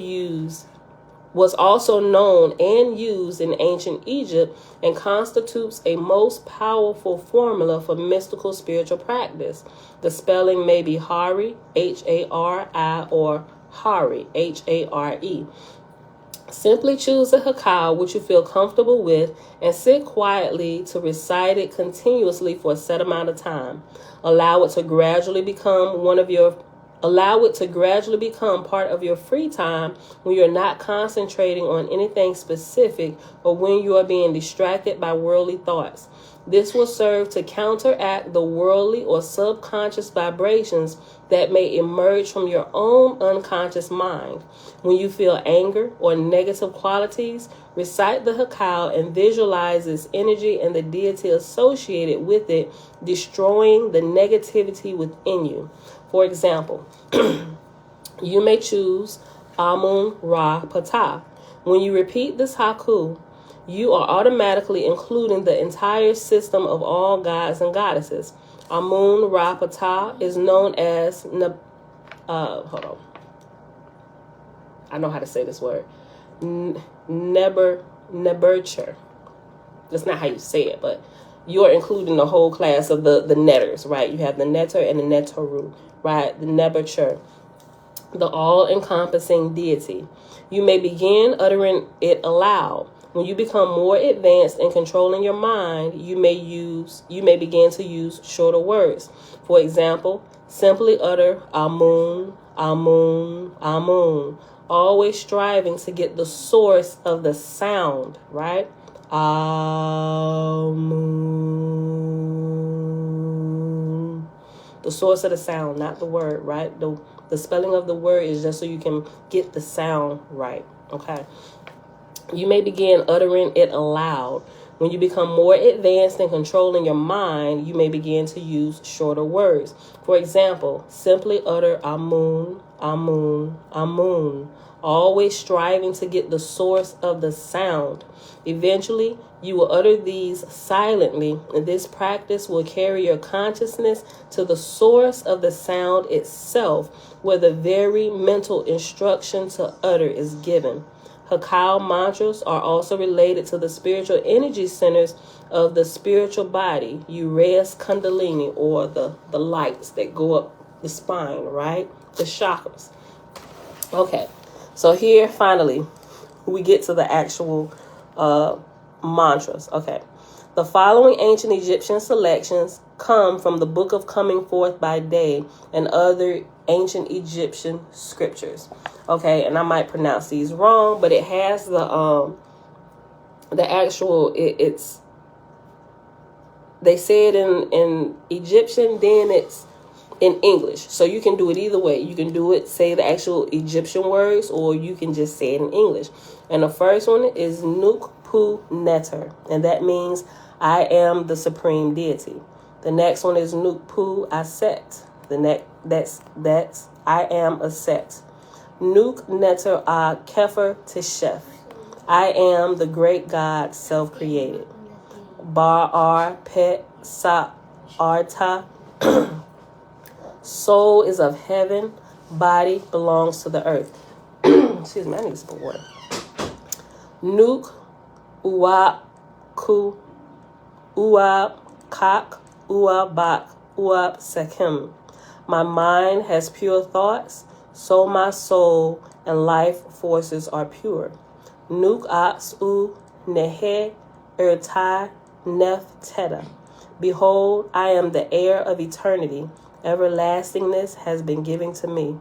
known and used in ancient Egypt and constitutes a most powerful formula for mystical spiritual practice. The spelling may be Hari, Hari, or Hari, Hare. Simply choose a Hekau which you feel comfortable with and sit quietly to recite it continuously for a set amount of time. Allow it to gradually become part of your free time when you're not concentrating on anything specific or when you are being distracted by worldly thoughts. This will serve to counteract the worldly or subconscious vibrations that may emerge from your own unconscious mind. When you feel anger or negative qualities, recite the Hekau and visualize its energy and the deity associated with it, destroying the negativity within you. For example, you may choose Amun Ra Patah. When you repeat this haiku, you are automatically including the entire system of all gods and goddesses. Amun Ra Patah is known as I know how to say this word. Nebercher. That's not how you say it, but you're including the whole class of the netters, right? You have the netter and the netteru, right? The nebercher, the all-encompassing deity. You may begin uttering it aloud. When you become more advanced in controlling your mind, you may begin to use shorter words. For example, simply utter Amun, Amun, Amun, always striving to get the source of the sound, right? Amun. The source of the sound, not the word, right? The spelling of the word is just so you can get the sound right, okay? You may begin uttering it aloud. When you become more advanced in controlling your mind, you may begin to use shorter words. For example, simply utter Amun, Amun, Amun, always striving to get the source of the sound. Eventually, you will utter these silently, and this practice will carry your consciousness to the source of the sound itself, where the very mental instruction to utter is given. Hekau mantras are also related to the spiritual energy centers of the spiritual body, Uraeus Kundalini, or the lights that go up the spine, right? The chakras. Okay, so here finally we get to the actual mantras. Okay, the following ancient Egyptian selections come from the Book of Coming Forth by Day and other ancient Egyptian scriptures. Okay, and I might pronounce these wrong, but it has the actual it's they say it in Egyptian, then it's in English. So you can do it either way. You can do it, say the actual Egyptian words, or you can just say it in English. And the first one is Nuk Pu Neter, and that means I am the supreme deity. The next one is Nuk Pu Aset. That's I am a set. Nuk Neter A Kefer Teshef. I am the great God, self-created. Bar Ar Pet Sa Arta. Soul is of heaven, body belongs to the earth. Excuse me, I need some water. Nuk Uwa Ku Uwa Kak Uwa Bak Uwa Sekim. My mind has pure thoughts, so my soul and life forces are pure. Nuk Aks U Nehe Ertai Nef Teta. Behold, I am the heir of eternity. Everlastingness has been given to me.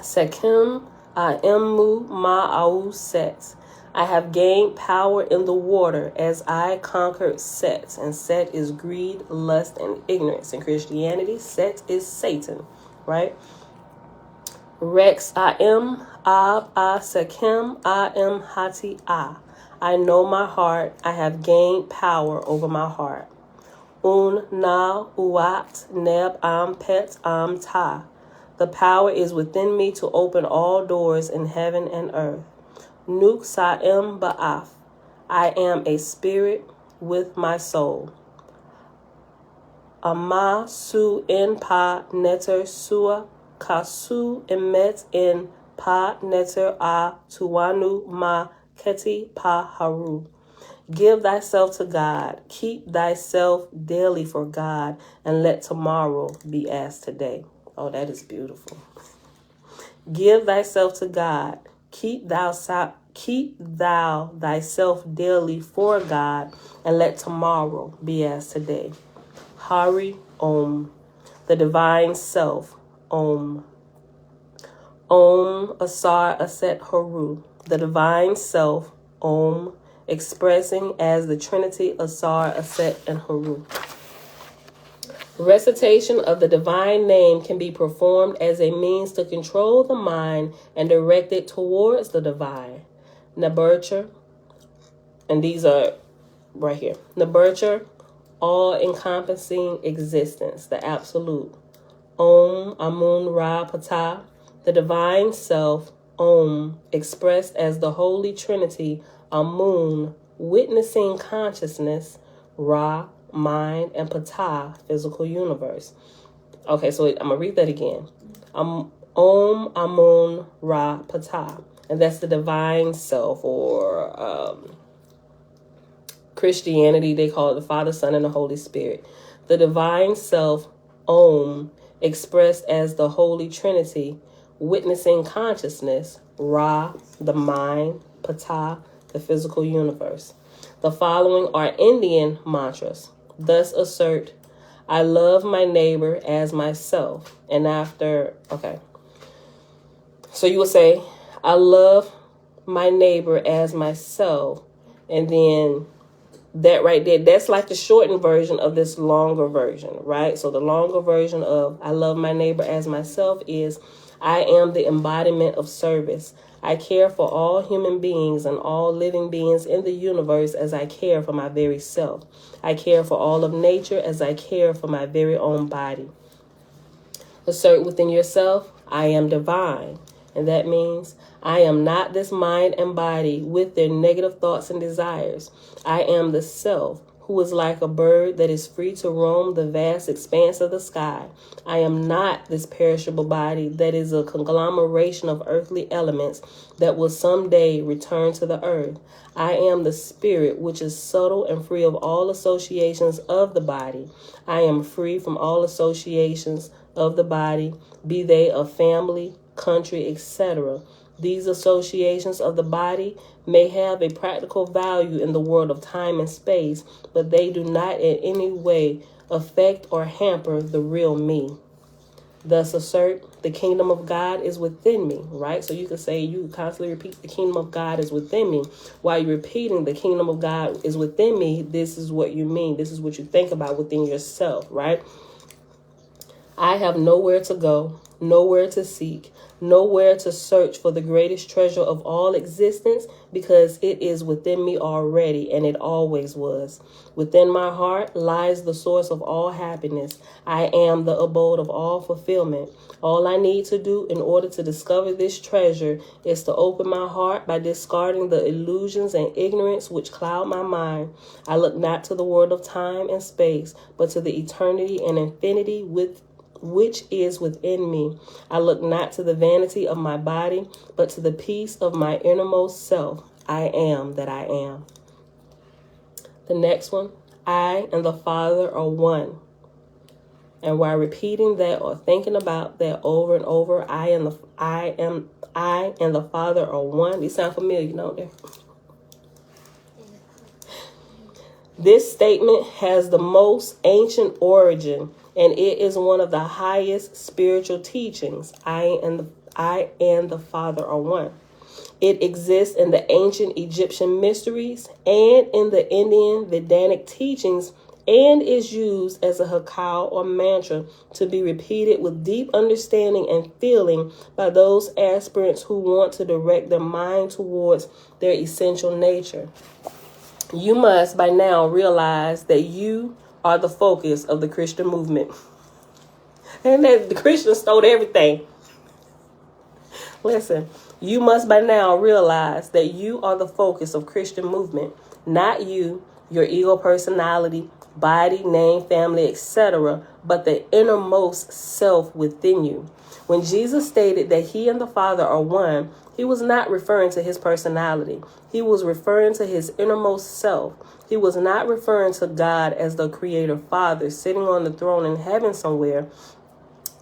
Sekim Aemu Ma'au Set. I have gained power in the water as I conquered Set. And Set is greed, lust, and ignorance. In Christianity, Set is Satan, right? Rex Am Ab A Sekim Am Hati A. I know my heart. I have gained power over my heart. Un na uat neb am pet am ta. The power is within me to open all doors in heaven and earth. Nuk sa'im ba'af. I am a spirit with my soul. Ama su in pa neter sua kasu emet in pa neter a tuanu ma keti pa haru. Give thyself to God. Keep thyself daily for God, and let tomorrow be as today. Oh, that is beautiful. Give thyself to God. Keep thou thyself daily for God, and let tomorrow be as today. Hari Om, the divine self. Om. Om Asar Aset Haru, the divine self. Om, expressing as the Trinity Asar, Aset, and Haru. Recitation of the divine name can be performed as a means to control the mind and direct it towards the divine. Naburcher, and these are right here. Naburcher, all-encompassing existence, the absolute. Om Amun Ra Pata, the divine self. Om, expressed as the Holy Trinity. Amun, witnessing consciousness. Ra, mind, and Pata, physical universe. Okay, so I'm going to read that again. Om Amun Ra Pata. And that's the divine self, or Christianity, they call it the Father, Son, and the Holy Spirit. The divine self, Om, expressed as the Holy Trinity, witnessing consciousness, Ra, the mind, Ptah, the physical universe. The following are Indian mantras. Thus assert, I love my neighbor as myself. And after, so you will say, I love my neighbor as myself. And then that right there, that's like the shortened version of this longer version, right? So the longer version of I love my neighbor as myself is I am the embodiment of service. I care for all human beings and all living beings in the universe as I care for my very self. I care for all of nature as I care for my very own body. Assert within yourself, I am divine. And that means I am not this mind and body with their negative thoughts and desires. I am the self who is like a bird that is free to roam the vast expanse of the sky. I am not this perishable body that is a conglomeration of earthly elements that will someday return to the earth. I am the spirit which is subtle and free of all associations of the body. I am free from all associations of the body, be they of family, country, etc. These associations of the body may have a practical value in the world of time and space, but they do not in any way affect or hamper the real me. Thus assert, the kingdom of God is within me, right? So you can say, you constantly repeat, the kingdom of God is within me. While you're repeating, the kingdom of God is within me, this is what you mean. This is what you think about within yourself, right? I have nowhere to go, nowhere to seek, nowhere to search for the greatest treasure of all existence, because it is within me already, and it always was. Within my heart lies the source of all happiness. I am the abode of all fulfillment. All I need to do in order to discover this treasure is to open my heart by discarding the illusions and ignorance which cloud my mind. I look not to the world of time and space, but to the eternity and infinity which is within me. I look not to the vanity of my body, but to the peace of my innermost self. I am that I am. The next one, I and the Father are one. And while repeating that or thinking about that over and over, I and the Father are one. These sound familiar, don't they? This statement has the most ancient origin, and it is one of the highest spiritual teachings. I and the Father are one. It exists in the ancient Egyptian mysteries and in the Indian Vedanic teachings, and is used as a hekau or mantra to be repeated with deep understanding and feeling by those aspirants who want to direct their mind towards their essential nature. You must by now realize that you are the focus of the Christian movement. And that the Christians stole everything. Listen, you must by now realize that you are the focus of Christian movement, not you, your ego personality, body, name, family, etc., but the innermost self within you. When Jesus stated that he and the Father are one, he was not referring to his personality. He was referring to his innermost self. He was not referring to God as the Creator Father sitting on the throne in heaven somewhere,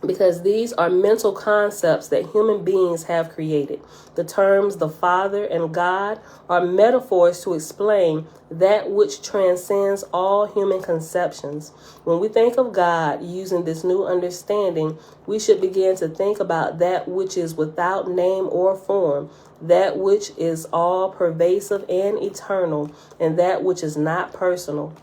because these are mental concepts that human beings have created. The terms the Father and God are metaphors to explain that which transcends all human conceptions. When we think of God using this new understanding, we should begin to think about that which is without name or form, that which is all pervasive and eternal, and that which is not personal.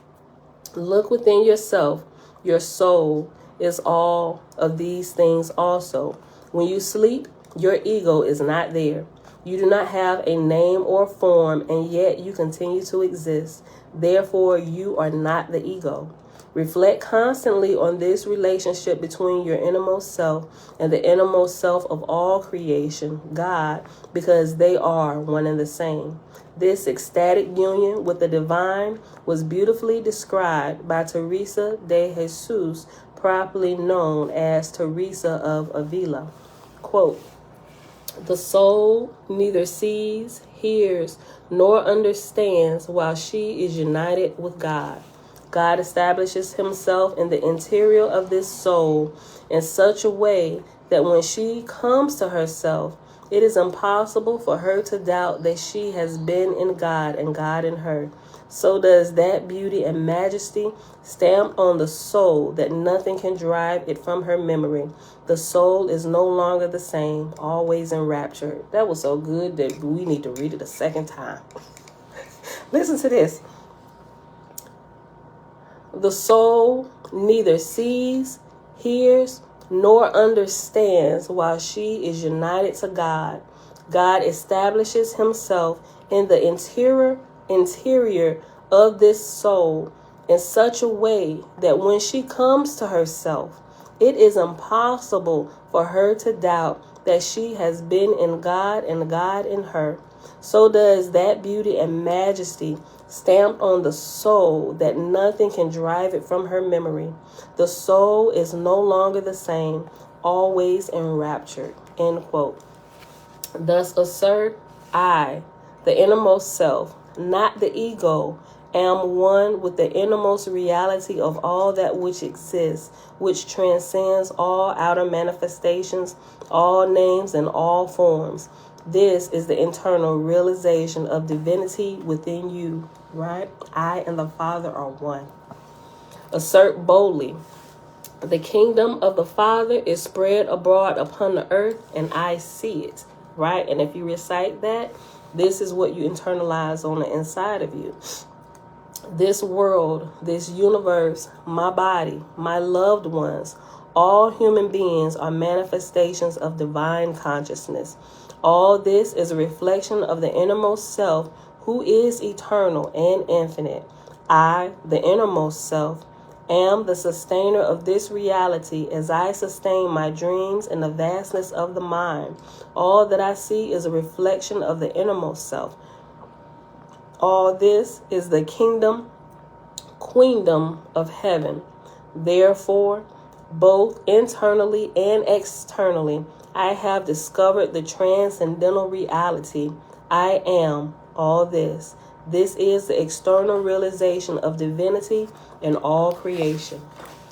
Look within yourself. Your soul is all of these things also. When you sleep, your ego is not there. You do not have a name or form, and yet you continue to exist. Therefore, you are not the ego. Reflect constantly on this relationship between your innermost self and the innermost self of all creation, God, because they are one and the same. This ecstatic union with the divine was beautifully described by Teresa de Jesus, properly known as Teresa of Avila. Quote, the soul neither sees, hears, nor understands while she is united with God. God establishes himself in the interior of this soul in such a way that when she comes to herself, it is impossible for her to doubt that she has been in God and God in her. So does that beauty and majesty stamped on the soul that nothing can drive it from her memory. The soul is no longer the same, always enraptured. That was so good that we need to read it a second time. Listen to this. The soul neither sees, hears, nor understands while she is united to God. God establishes himself in the interior of this soul in such a way that when she comes to herself, it is impossible for her to doubt that she has been in God and God in her. So does that beauty and majesty stamped on the soul that nothing can drive it from her memory. The soul is no longer the same, always enraptured. End quote. Thus assert, I, the innermost self, not the ego, am one with the innermost reality of all that which exists, which transcends all outer manifestations, all names, and all forms. This is the internal realization of divinity within you, right? I and the Father are one. Assert boldly, the kingdom of the Father is spread abroad upon the earth, and I see it, right? And if you recite that, this is what you internalize on the inside of you. This world, this universe, my body, my loved ones, all human beings are manifestations of divine consciousness. All this is a reflection of the innermost self who is eternal and infinite. I, the innermost self, am the sustainer of this reality as I sustain my dreams in the vastness of the mind. All that I see is a reflection of the innermost self. All this is the queendom of heaven. Therefore, both internally and externally, I have discovered the transcendental reality. I am all this. This is the external realization of divinity in all creation.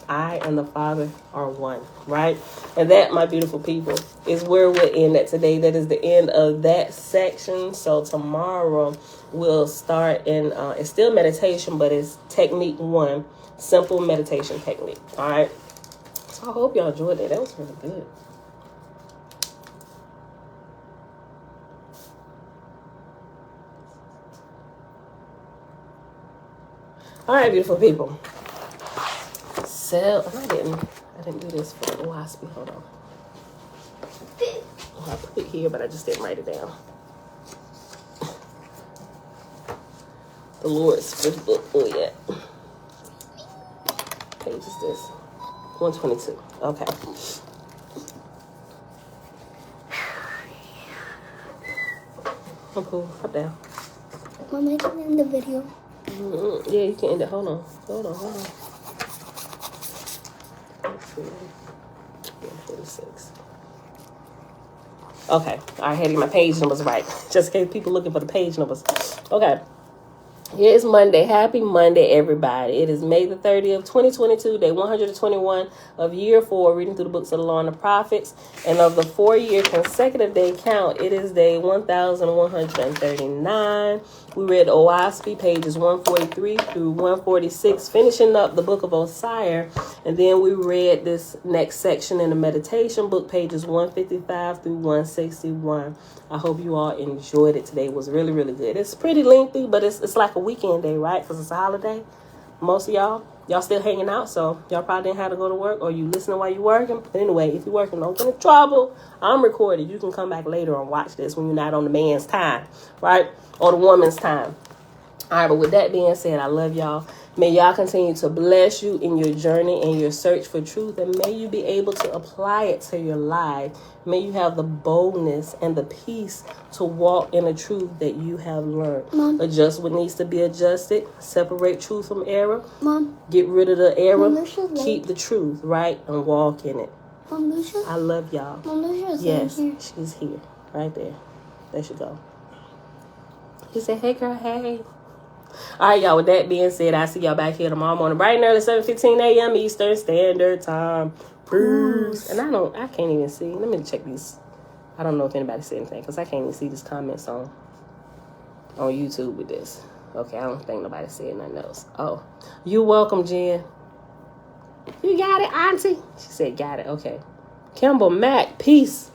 I and the Father are one, right? And that, my beautiful people, is where we'll end at today. That is the end of that section. So tomorrow we'll start in, it's still meditation, but it's technique 1, simple meditation technique. All right. So I hope y'all enjoyed that. That was really good. All right, beautiful people. I didn't do this for Oahspe. Hold on. I put it here, but I just didn't write it down. The Lord's fifth book. Oh, yeah. Page is this? 122. Okay. I'm cool. Up down. Mom, I can end the video. Mm-hmm. Yeah, you can end it. Hold on. 146. Okay. I had to get my page numbers right. Just in case people looking for the page numbers. Okay. Yeah, it's Monday. Happy Monday, everybody. It is May the 30th, 2022, day 121 of year 4, reading through the books of the Law and the Prophets. And of the 4-year consecutive day count, it is day 1139. We read Oahspe, pages 143 through 146, finishing up the book of Osiris. And then we read this next section in the meditation book, pages 155 through 161. I hope you all enjoyed it today. It was really, really good. It's pretty lengthy, but it's like a weekend day, right? Because it's a holiday. Most of y'all still hanging out, so y'all probably didn't have to go to work, or you listening while you working. But anyway, if you're working, don't get in trouble. I'm recorded. You can come back later and watch this when you're not on the man's time, right? Or the woman's time. All right, but with that being said, I love y'all. May y'all continue to bless you in your journey and your search for truth, and may you be able to apply it to your life. May you have the boldness and the peace to walk in the truth that you have learned. Mom. Adjust what needs to be adjusted. Separate truth from error. Mom. Get rid of the error. Mom, keep the truth, right? And walk in it. Mom, Lucia? I love y'all. Mom, Lucia's yes, here. she's here. Right there. There she go. He said, hey, girl, hey. All right, y'all. With that being said, I'll see y'all back here tomorrow morning, bright and early, 7:15 a.m. Eastern Standard Time. Peace. And I can't even see. Let me check these. I don't know if anybody said anything because I can't even see these comments on YouTube with this. Okay, I don't think nobody said nothing else. Oh, you're welcome, Jen. You got it, Auntie. She said, got it. Okay. Kimball Mac, peace.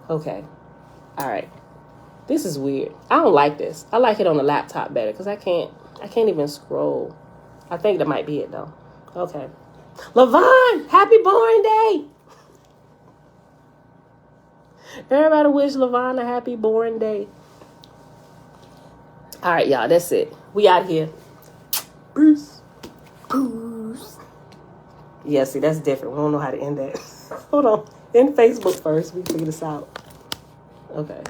Okay. All right. This is weird. I don't like this. I like it on the laptop better because I can't even scroll. I think that might be it though. Okay. Levon, happy born day. Everybody wish Levon a happy born day. All right, y'all. That's it. We out here. Peace. Peace. Yeah, see, that's different. We don't know how to end that. Hold on. End Facebook first. We can figure this out. Okay.